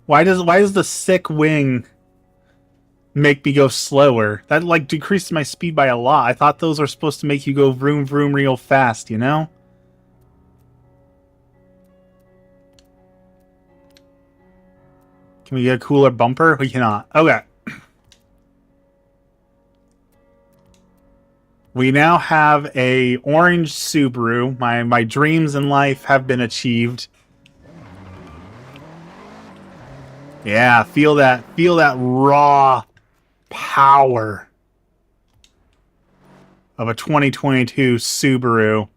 why does the sick wing make me go slower? That like decreased my speed by a lot. I thought those were supposed to make you go vroom vroom real fast, you know? Can we get a cooler bumper? We cannot. Okay. We now have a orange Subaru. My dreams in life have been achieved. Yeah, feel that raw power of a 2022 Subaru.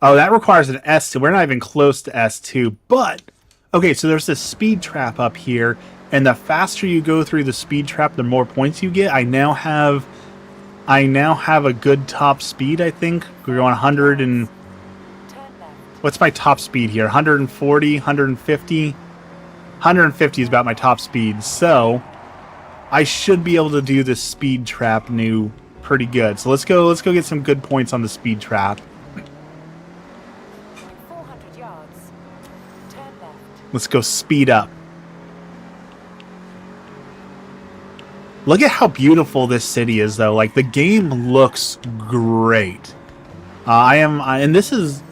Oh, that requires an S2. We're not even close to S2, but okay, so there's this speed trap up here, and the faster you go through the speed trap, the more points you get. I now have a good top speed, I think. We're going 100 and... What's my top speed here? 140, 150? 150 is about my top speed, so I should be able to do this speed trap new pretty good. So let's go get some good points on the speed trap. 400 yards. Turn left. Let's go speed up. Look at how beautiful this city is, though. Like, the game looks great. And this is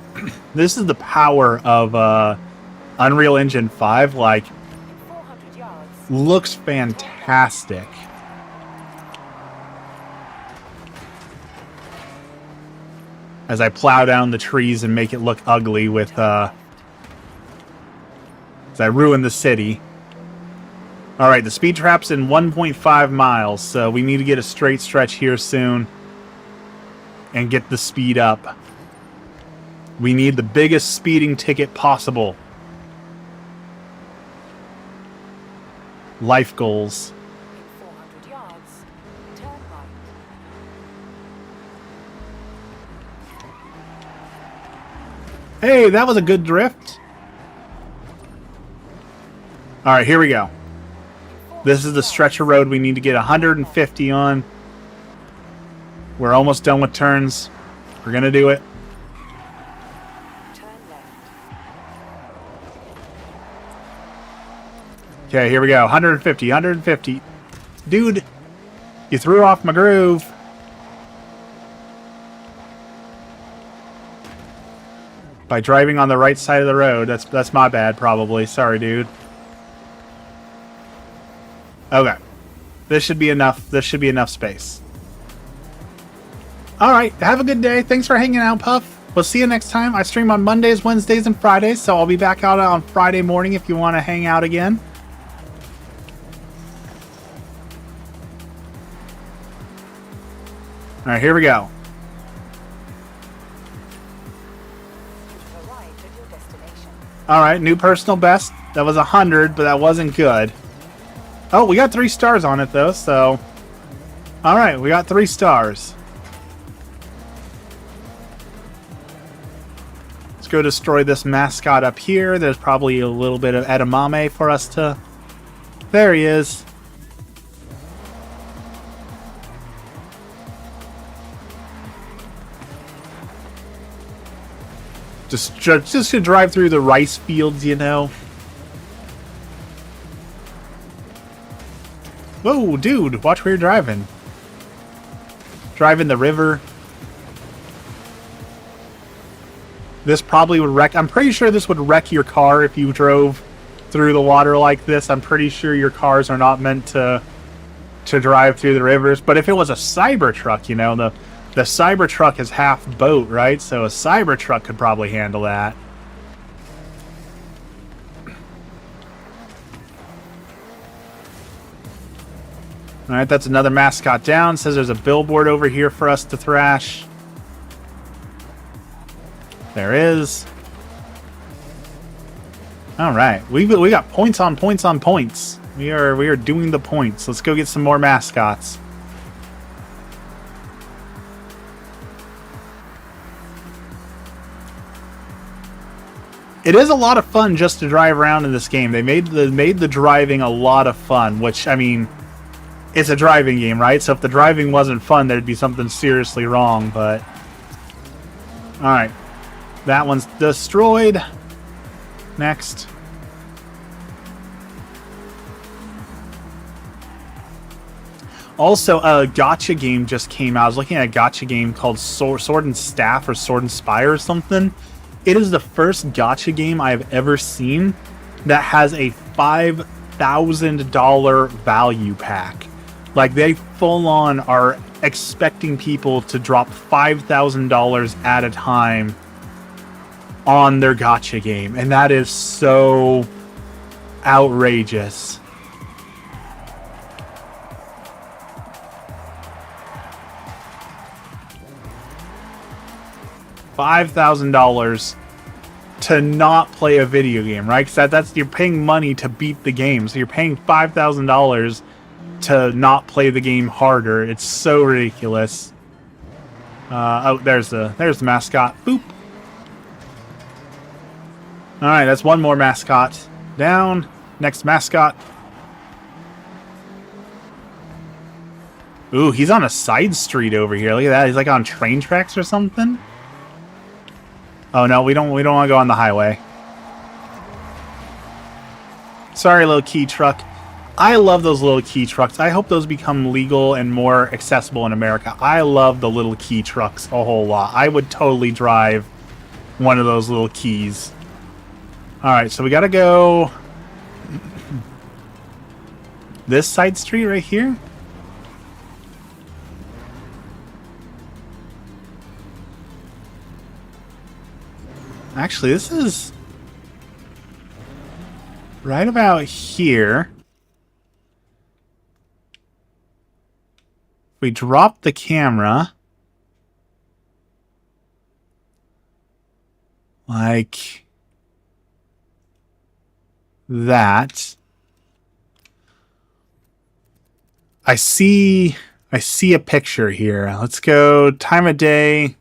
the power of Unreal Engine 5. Like, 400 yards. looks fantastic. As I plow down the trees and make it look ugly with as I ruin the city. Alright, the speed trap's in 1.5 miles, so we need to get a straight stretch here soon and get the speed up. We need the biggest speeding ticket possible. Life goals. 400 yards. Turn right. Hey, that was a good drift. Alright, here we go. This is the stretch of road we need to get 150 on. We're almost done with turns. We're going to do it. Turn left. Okay, here we go. 150, 150. Dude, you threw off my groove. By driving on the right side of the road. That's my bad, probably. Sorry, dude. Okay. This should be enough. This should be enough space. Alright, have a good day. Thanks for hanging out, Puff. We'll see you next time. I stream on Mondays, Wednesdays, and Fridays, so I'll be back out on Friday morning if you want to hang out again. Alright, here we go. You've arrived at your destination. Alright, new personal best. That was 100, but that wasn't good. Oh, we got 3 stars on it, though, so... Alright, we got 3 stars. Let's go destroy this mascot up here. There's probably a little bit of edamame for us to... There he is. Just to drive through the rice fields, you know. Whoa, dude, watch where you're driving. Driving the river. This probably would wreck... I'm pretty sure this would wreck your car if you drove through the water like this. I'm pretty sure your cars are not meant to drive through the rivers. But if it was a Cybertruck, you know, the Cybertruck is half boat, right? So a Cybertruck could probably handle that. Alright, that's another mascot down. Says there's a billboard over here for us to thrash. There is. Alright, we got points on points on points. We are doing the points. Let's go get some more mascots. It is a lot of fun just to drive around in this game. They made the driving a lot of fun, which, I mean, it's a driving game, right? So if the driving wasn't fun, there'd be something seriously wrong, but... Alright. That one's destroyed. Next. Also, a gacha game just came out. I was looking at a gacha game called Sword and Staff or Sword and Spire or something. It is the first gacha game I have ever seen that has a $5,000 value pack. Like, they full-on are expecting people to drop $5,000 at a time on their gacha game. And that is so outrageous. $5,000 to not play a video game, right? Because that's you're paying money to beat the game, so you're paying $5,000 to not play the game harder. It's so ridiculous. Oh, there's the mascot. Boop. All right, that's one more mascot down. Next mascot. Ooh, he's on a side street over here. Look at that. He's like on train tracks or something. Oh no, we don't want to go on the highway. Sorry, little key truck. I love those little key trucks. I hope those become legal and more accessible in America. I love the little key trucks a whole lot. I would totally drive one of those little keys. Alright, so we gotta go this side street right here. Actually, this is right about here. We drop the camera like that. I see a picture here. Let's go time of day.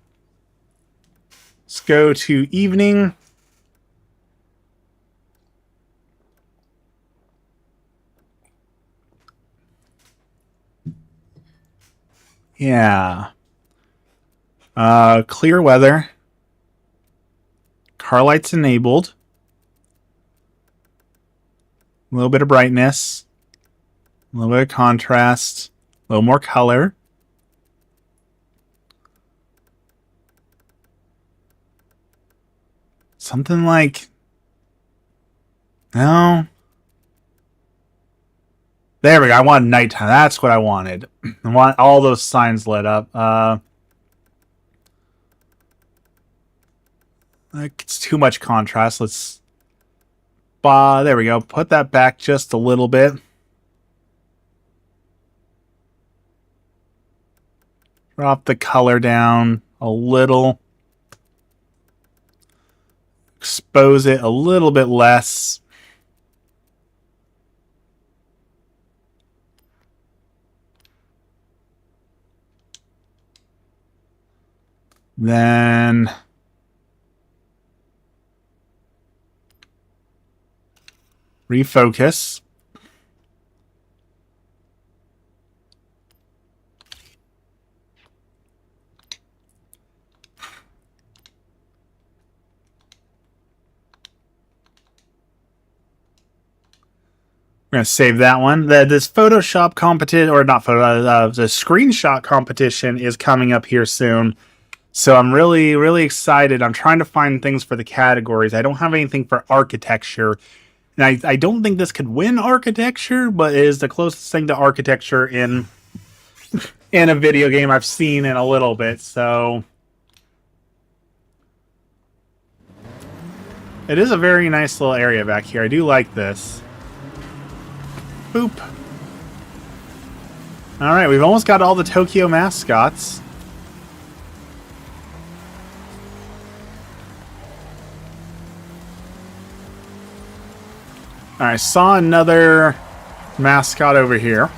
Let's go to evening. Yeah. Clear weather. Car lights enabled. A little bit of brightness. A little bit of contrast. A little more color. Something like... No. There we go. I wanted nighttime. That's what I wanted. I want all those signs lit up. It's too much contrast. Let's... there we go. Put that back just a little bit. Drop the color down a little. Expose it a little bit less. Then refocus. We're gonna save that one. This Photoshop competition, or not photo, the screenshot competition is coming up here soon. So I'm really, really excited. I'm trying to find things for the categories. I don't have anything for architecture. And I don't think this could win architecture, but it is the closest thing to architecture in a video game I've seen in a little bit. So it is a very nice little area back here. I do like this. Boop. Alright, we've almost got all the Tokyo mascots. Alright, saw another mascot over here.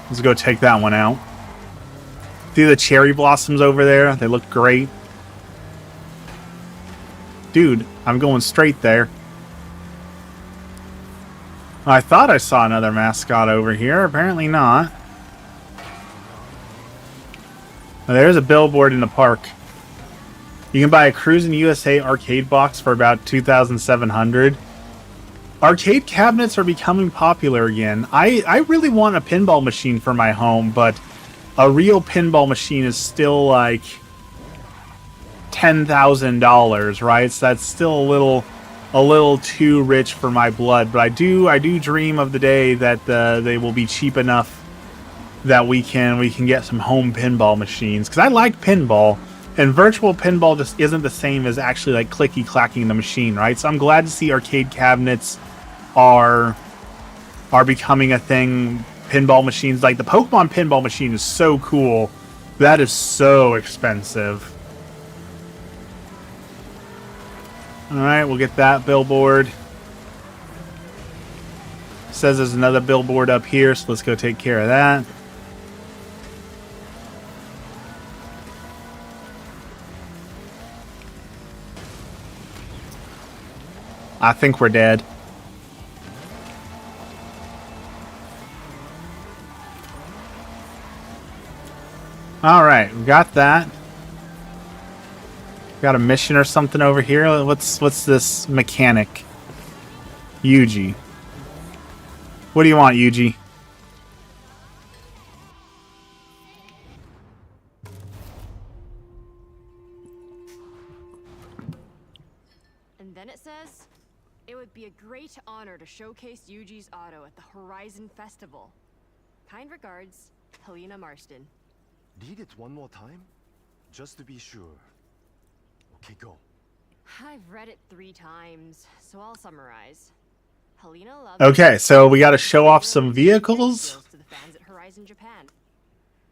Let's go take that one out. See the cherry blossoms over there? They look great. Dude, I'm going straight there. I thought I saw another mascot over here. Apparently not. There's a billboard in the park. You can buy a Cruisin' USA arcade box for about $2,700. Arcade cabinets are becoming popular again. I really want a pinball machine for my home, but a real pinball machine is still like $10,000, right? So that's still a little too rich for my blood. But I do dream of the day that they will be cheap enough that we can get some home pinball machines. Because I like pinball, and virtual pinball just isn't the same as actually like clicky clacking the machine, right? So I'm glad to see arcade cabinets are becoming a thing. Pinball machines, like the Pokemon pinball machine, is so cool. That is so expensive. Alright, we'll get that billboard. Says there's another billboard up here, so let's go take care of that. I think we're dead. Alright, we got that. Got a mission or something over here. What's this mechanic? Yuji. What do you want, Yuji? And then it says, it would be a great honor to showcase Yuji's auto at the Horizon Festival. Kind regards, Helena Marston. Read it one more time? Just to be sure. Okay, go. I've read it 3 times, so I'll summarize. Helena loves... Okay, so we got to show off some vehicles. To the fans at Horizon Japan.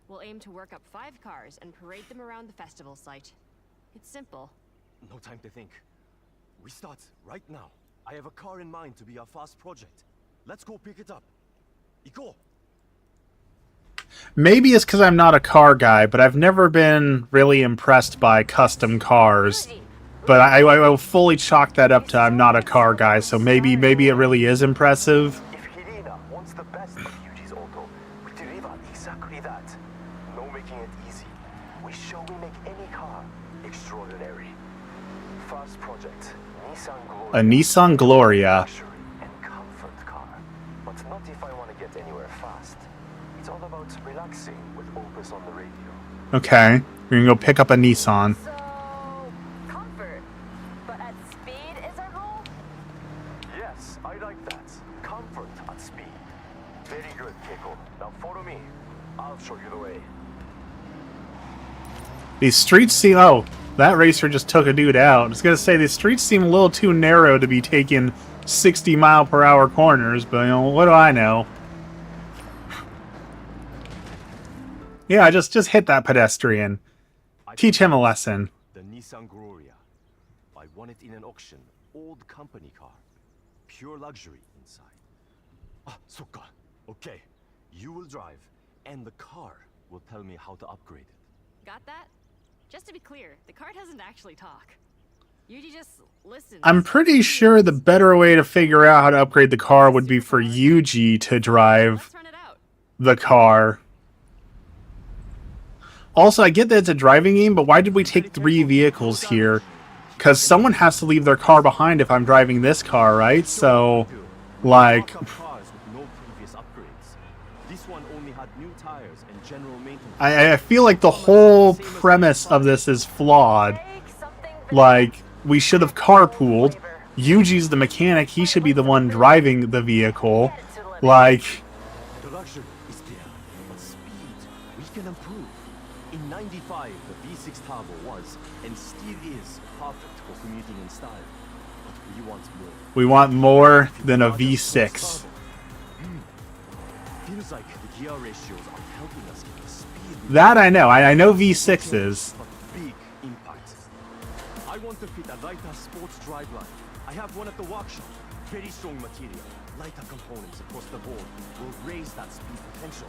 We'll aim to work up 5 cars and parade them around the festival site. It's simple. No time to think. We start right now. I have a car in mind to be our fast project. Let's go pick it up. Iko! Maybe it's because I'm not a car guy, but I've never been really impressed by custom cars. But I will fully chalk that up to I'm not a car guy, so maybe it really is impressive. If Helena wants the best of Yuji's auto, we deliver exactly that. No A Nissan Gloria. Luxury and comfort car, but not if I want to get anywhere fast. It's all about relaxing with Opus on the radio. Okay, we're gonna go pick up a Nissan. So, comfort. But at speed is our goal? Yes, I like that. Comfort at speed. Very good, Keiko. Now follow me. I'll show you the way. These streets seem... Oh, that racer just took a dude out. I was gonna say, these streets seem a little too narrow to be taking 60-mile-per-hour corners, but, you know, what do I know? Yeah, just hit that pedestrian. Teach him a lesson. The Nissan Gloria. I won it in an auction. Old company car. Pure luxury inside. Ah, Sokka. Okay. You will drive, and the car will tell me how to upgrade it. Got that? Just to be clear, the car doesn't actually talk. Yuji just listens. I'm pretty sure the better way to figure out how to upgrade the car would be for Yuji to drive Let's run it out. the car. Also, I get that it's a driving game, but why did we take 3 vehicles here? Because someone has to leave their car behind if I'm driving this car, right? So, like... Mock-up cars with no previous upgrades. This one only had new tires and general maintenance. I feel like the whole premise of this is flawed. Take something for Like, we should have carpooled. Yuji's the mechanic, he should be the one driving the vehicle. Like, The luxury is there, but speed, we can improve. In 95, the V6 Turbo was, and still is, perfect for commuting in style. But we want more. we want more than a V6. Feels like the gear ratios are helping us get the speed we That I know. I know V6s. but big impact. I want to fit a lighter sports driveline. I have one at the workshop. Very strong material. Lighter components across the board will raise that speed potential.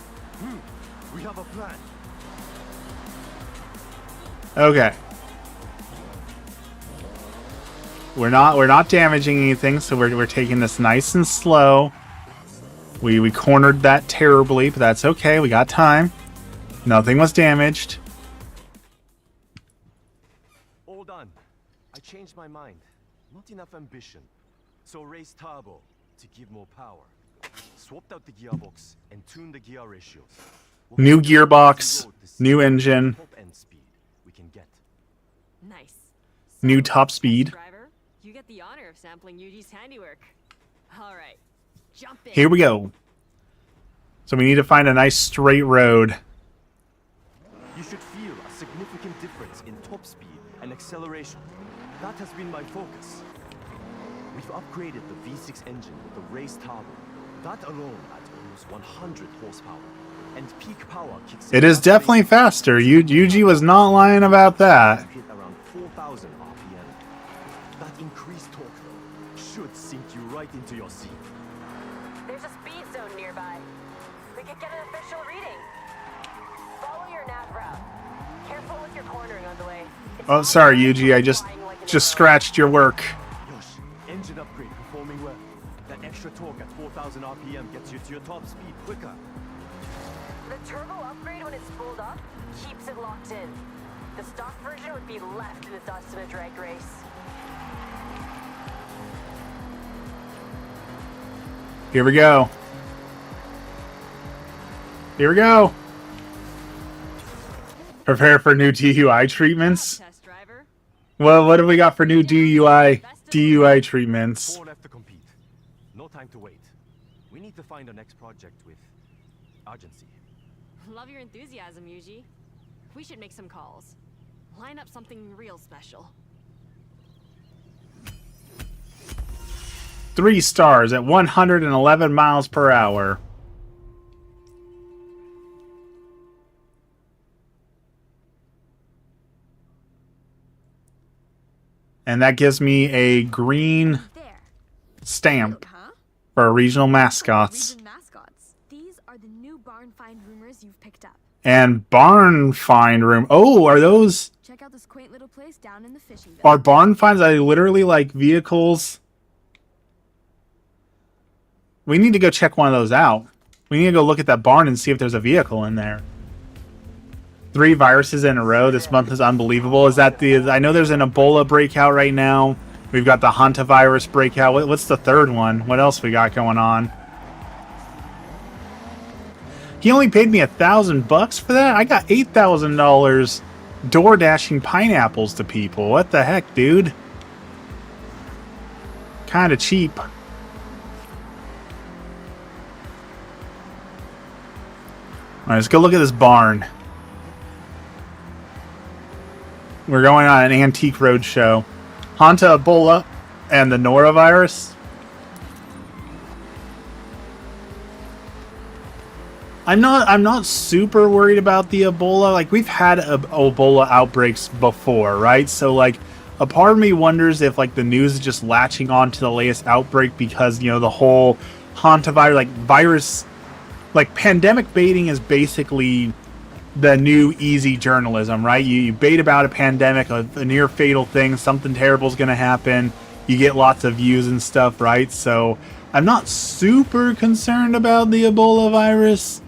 We have a plan. Okay. We're not damaging anything, so we're taking this nice and slow. We cornered that terribly, but that's okay. We got time. Nothing was damaged. All done. I changed my mind. Not enough ambition. So raise turbo to give more power. Swapped out the gearbox and tuned the gear ratios. We'll New keep the gearbox, road to see new the engine. top end speed we can get. Nice. New So, top test speed. Driver, you get the honor of sampling Yuji's handiwork. All right, jump in. Here we go. So we need to find a nice straight road. You should feel a significant difference in top speed and acceleration. That has been my focus. We've upgraded the V6 engine with the race turbo. That alone adds almost 100 horsepower. And peak power kicks It is definitely faster. Yuji was not lying about that. hit around 4,000 RPM. That increased torque though should sink you right into your seat. There's a speed zone nearby. We could get an official reading. Follow your nav route. Careful with your cornering on the way. It's Oh, not sorry, like Yuji. I just flying like an just arrow. scratched your work. Yosh, engine upgrade performing well. That extra torque at 4,000 RPM gets you to your top speed quicker. The turbo upgrade when it's spooled up keeps it locked in. The stock version would be left in the dust in a drag race. Here we go. Here we go. Prepare for new DUI treatments. Test driver. Well, what do we got for new DUI treatments? 4 left to compete. No time to wait. We need to find our next project with urgency. Love your enthusiasm, Yuji. We should make some calls. Line up something real special. 3 stars at 111 miles per hour. And that gives me a green There. stamp Huh? for our regional mascots. Region mascots. These are the new barn find rumors you've picked up. And barn find room. Oh, are those... Check out this quaint little place down in the fishing village. Are barn finds are they literally like vehicles? We need to go check one of those out. We need to go look at that barn and see if there's a vehicle in there. 3 viruses in a row this month is unbelievable. Is that the... I know there's an Ebola breakout right now. We've got the hantavirus breakout. What's the third one? What else we got going on? He only paid me $1,000 for that? I got $8,000 door dashing pineapples to people. What the heck, dude? Kind of cheap. Alright, let's go look at this barn. We're going on an antique roadshow. Hanta Ebola and the norovirus. I'm not super worried about the Ebola. Like, we've had Ebola outbreaks before, right? So, like, a part of me wonders if, like, the news is just latching on to the latest outbreak because, you know, the whole hantavirus, like, virus, like, pandemic baiting is basically the new easy journalism, right? You bait about a pandemic, a near fatal thing, something terrible is going to happen. You get lots of views and stuff, right? So, I'm not super concerned about the Ebola virus.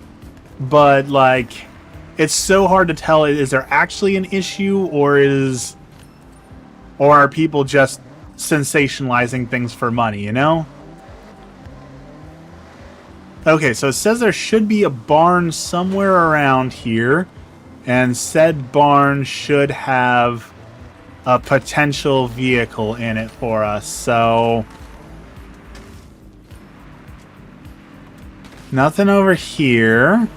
But, like, it's so hard to tell. Is there actually an issue, or are people just sensationalizing things for money, you know? Okay, so it says there should be a barn somewhere around here, and said barn should have a potential vehicle in it for us, so... Nothing over here.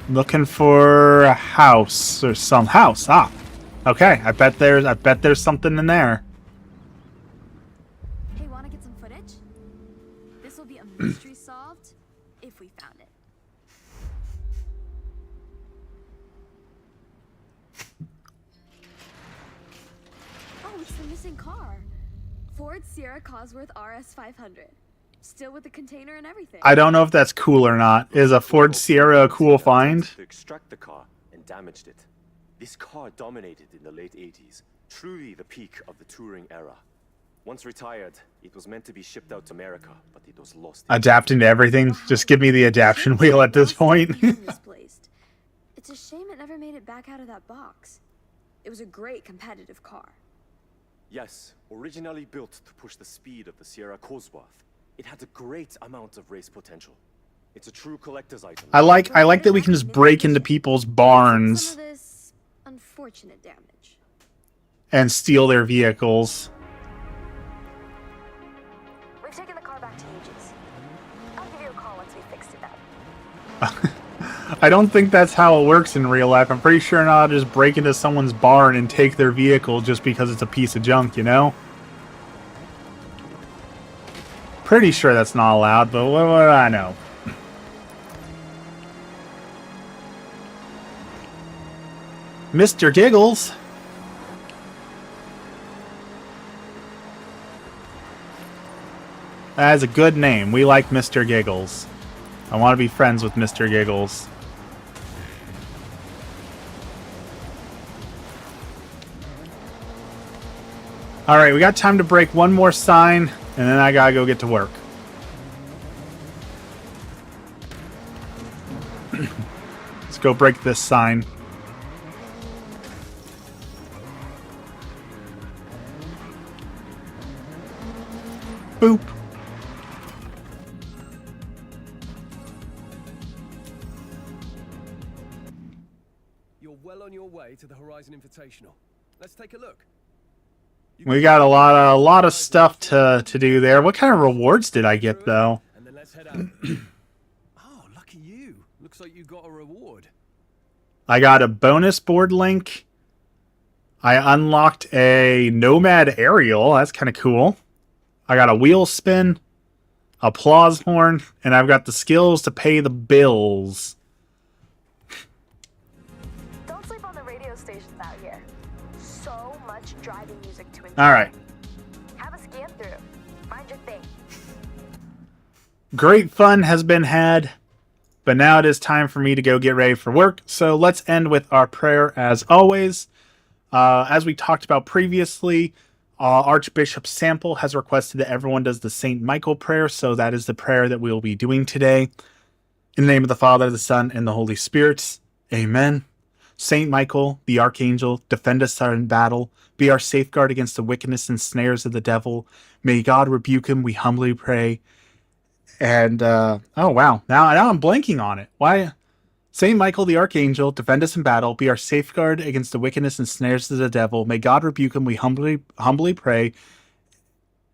Looking for a house or some house. Ah, okay. I bet there's something in there. Hey, wanna get some footage? This will be a mystery solved if we found it. Oh, it's the missing car. Ford Sierra Cosworth RS 500. Still with the container and everything. I don't know if that's cool or not. Is a Ford Sierra a cool find? To extract the car and damaged it. This car dominated in the late 80s, truly the peak of the touring era. Once retired, it was meant to be shipped out to America, but it was lost. Adapting to everything. Just give me the adaption wheel at this point. Misplaced. It's a shame it never made it back out of that box. It was a great competitive car. Yes, originally built to push the speed of the Sierra Cosworth. It had a great amount of race potential. It's a true collector's item. I like that we can just break into people's barns Some of this unfortunate damage. and steal their vehicles. We've taken the car back to Yuji's. I'll give you a call once we fixed it up. I don't think that's how it works in real life. I'm pretty sure not just break into someone's barn and take their vehicle just because it's a piece of junk, you know? Pretty sure that's not allowed, but what do I know? Mr. Giggles. That is a good name. We like Mr. Giggles. I want to be friends with Mr. Giggles. Alright, we got time to break one more sign, and then I gotta go get to work. Let's go break this sign. Boop. You're well on your way to the Horizon Invitational. Let's take a look. We got a lot of stuff to do there. What kind of rewards did I get though? And then let's head out. Oh, lucky you. Looks like you got a reward. I got a bonus board link. I unlocked a Nomad Aerial. That's kind of cool. I got a wheel spin, applause horn, and I've got the skills to pay the bills. Don't sleep on the radio stations out here. So much driving music to enjoy. All right. Have a scan through. Find your thing. Great fun has been had, but now it is time for me to go get ready for work. So let's end with our prayer as always. As we talked about previously, Archbishop Sample has requested that everyone does the St. Michael prayer, so that is the prayer that we will be doing today. In the name of the Father, the Son, and the Holy Spirit. Amen. Saint Michael, the Archangel, defend us in battle. Be our safeguard against the wickedness and snares of the devil. May God rebuke him, we humbly pray. And, oh wow, now I'm blanking on it. Why? Saint Michael, the Archangel, defend us in battle. Be our safeguard against the wickedness and snares of the devil. May God rebuke him, we humbly pray.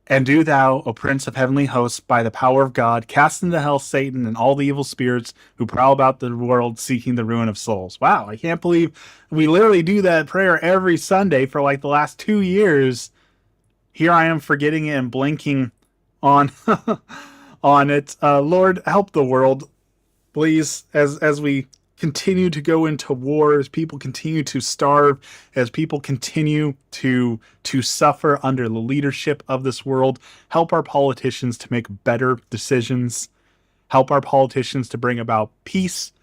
And do thou, O Prince of heavenly hosts, by the power of God, cast into hell Satan and all the evil spirits who prowl about the world seeking the ruin of souls. Wow, I can't believe we literally do that prayer every Sunday for like the last 2 years. Here I am forgetting it and blinking on on it. Lord, help the world, please, as we continue to go into war, as people continue to starve, as people continue to suffer under the leadership of this world. Help our politicians to make better decisions. Help our politicians to bring about peace,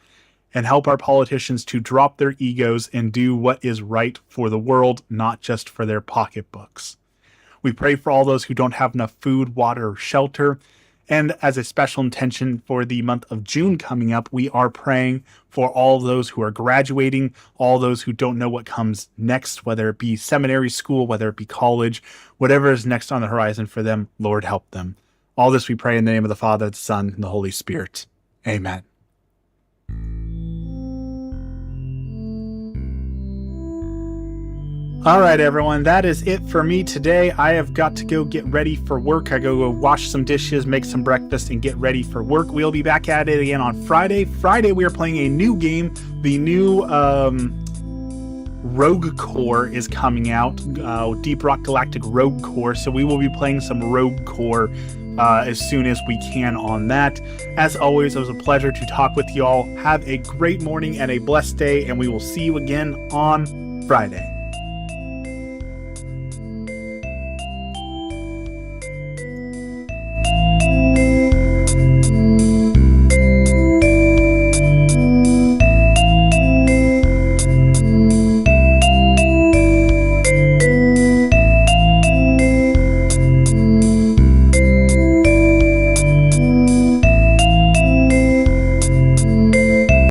and help our politicians to drop their egos and do what is right for the world, not just for their pocketbooks. We pray for all those who don't have enough food, water, or shelter. And as a special intention for the month of June coming up, we are praying for all those who are graduating, all those who don't know what comes next, whether it be seminary school, whether it be college, whatever is next on the horizon for them. Lord, help them. All this we pray in the name of the Father, the Son, and the Holy Spirit. Amen. All right, everyone, that is it for me today. I have got to go get ready for work. I go wash some dishes, make some breakfast, and get ready for work. We'll be back at it again on Friday. Friday, we are playing a new game. The new Rogue Core is coming out, Deep Rock Galactic Rogue Core. So we will be playing some Rogue Core as soon as we can on that. As always, it was a pleasure to talk with you all. Have a great morning and a blessed day, and we will see you again on Friday.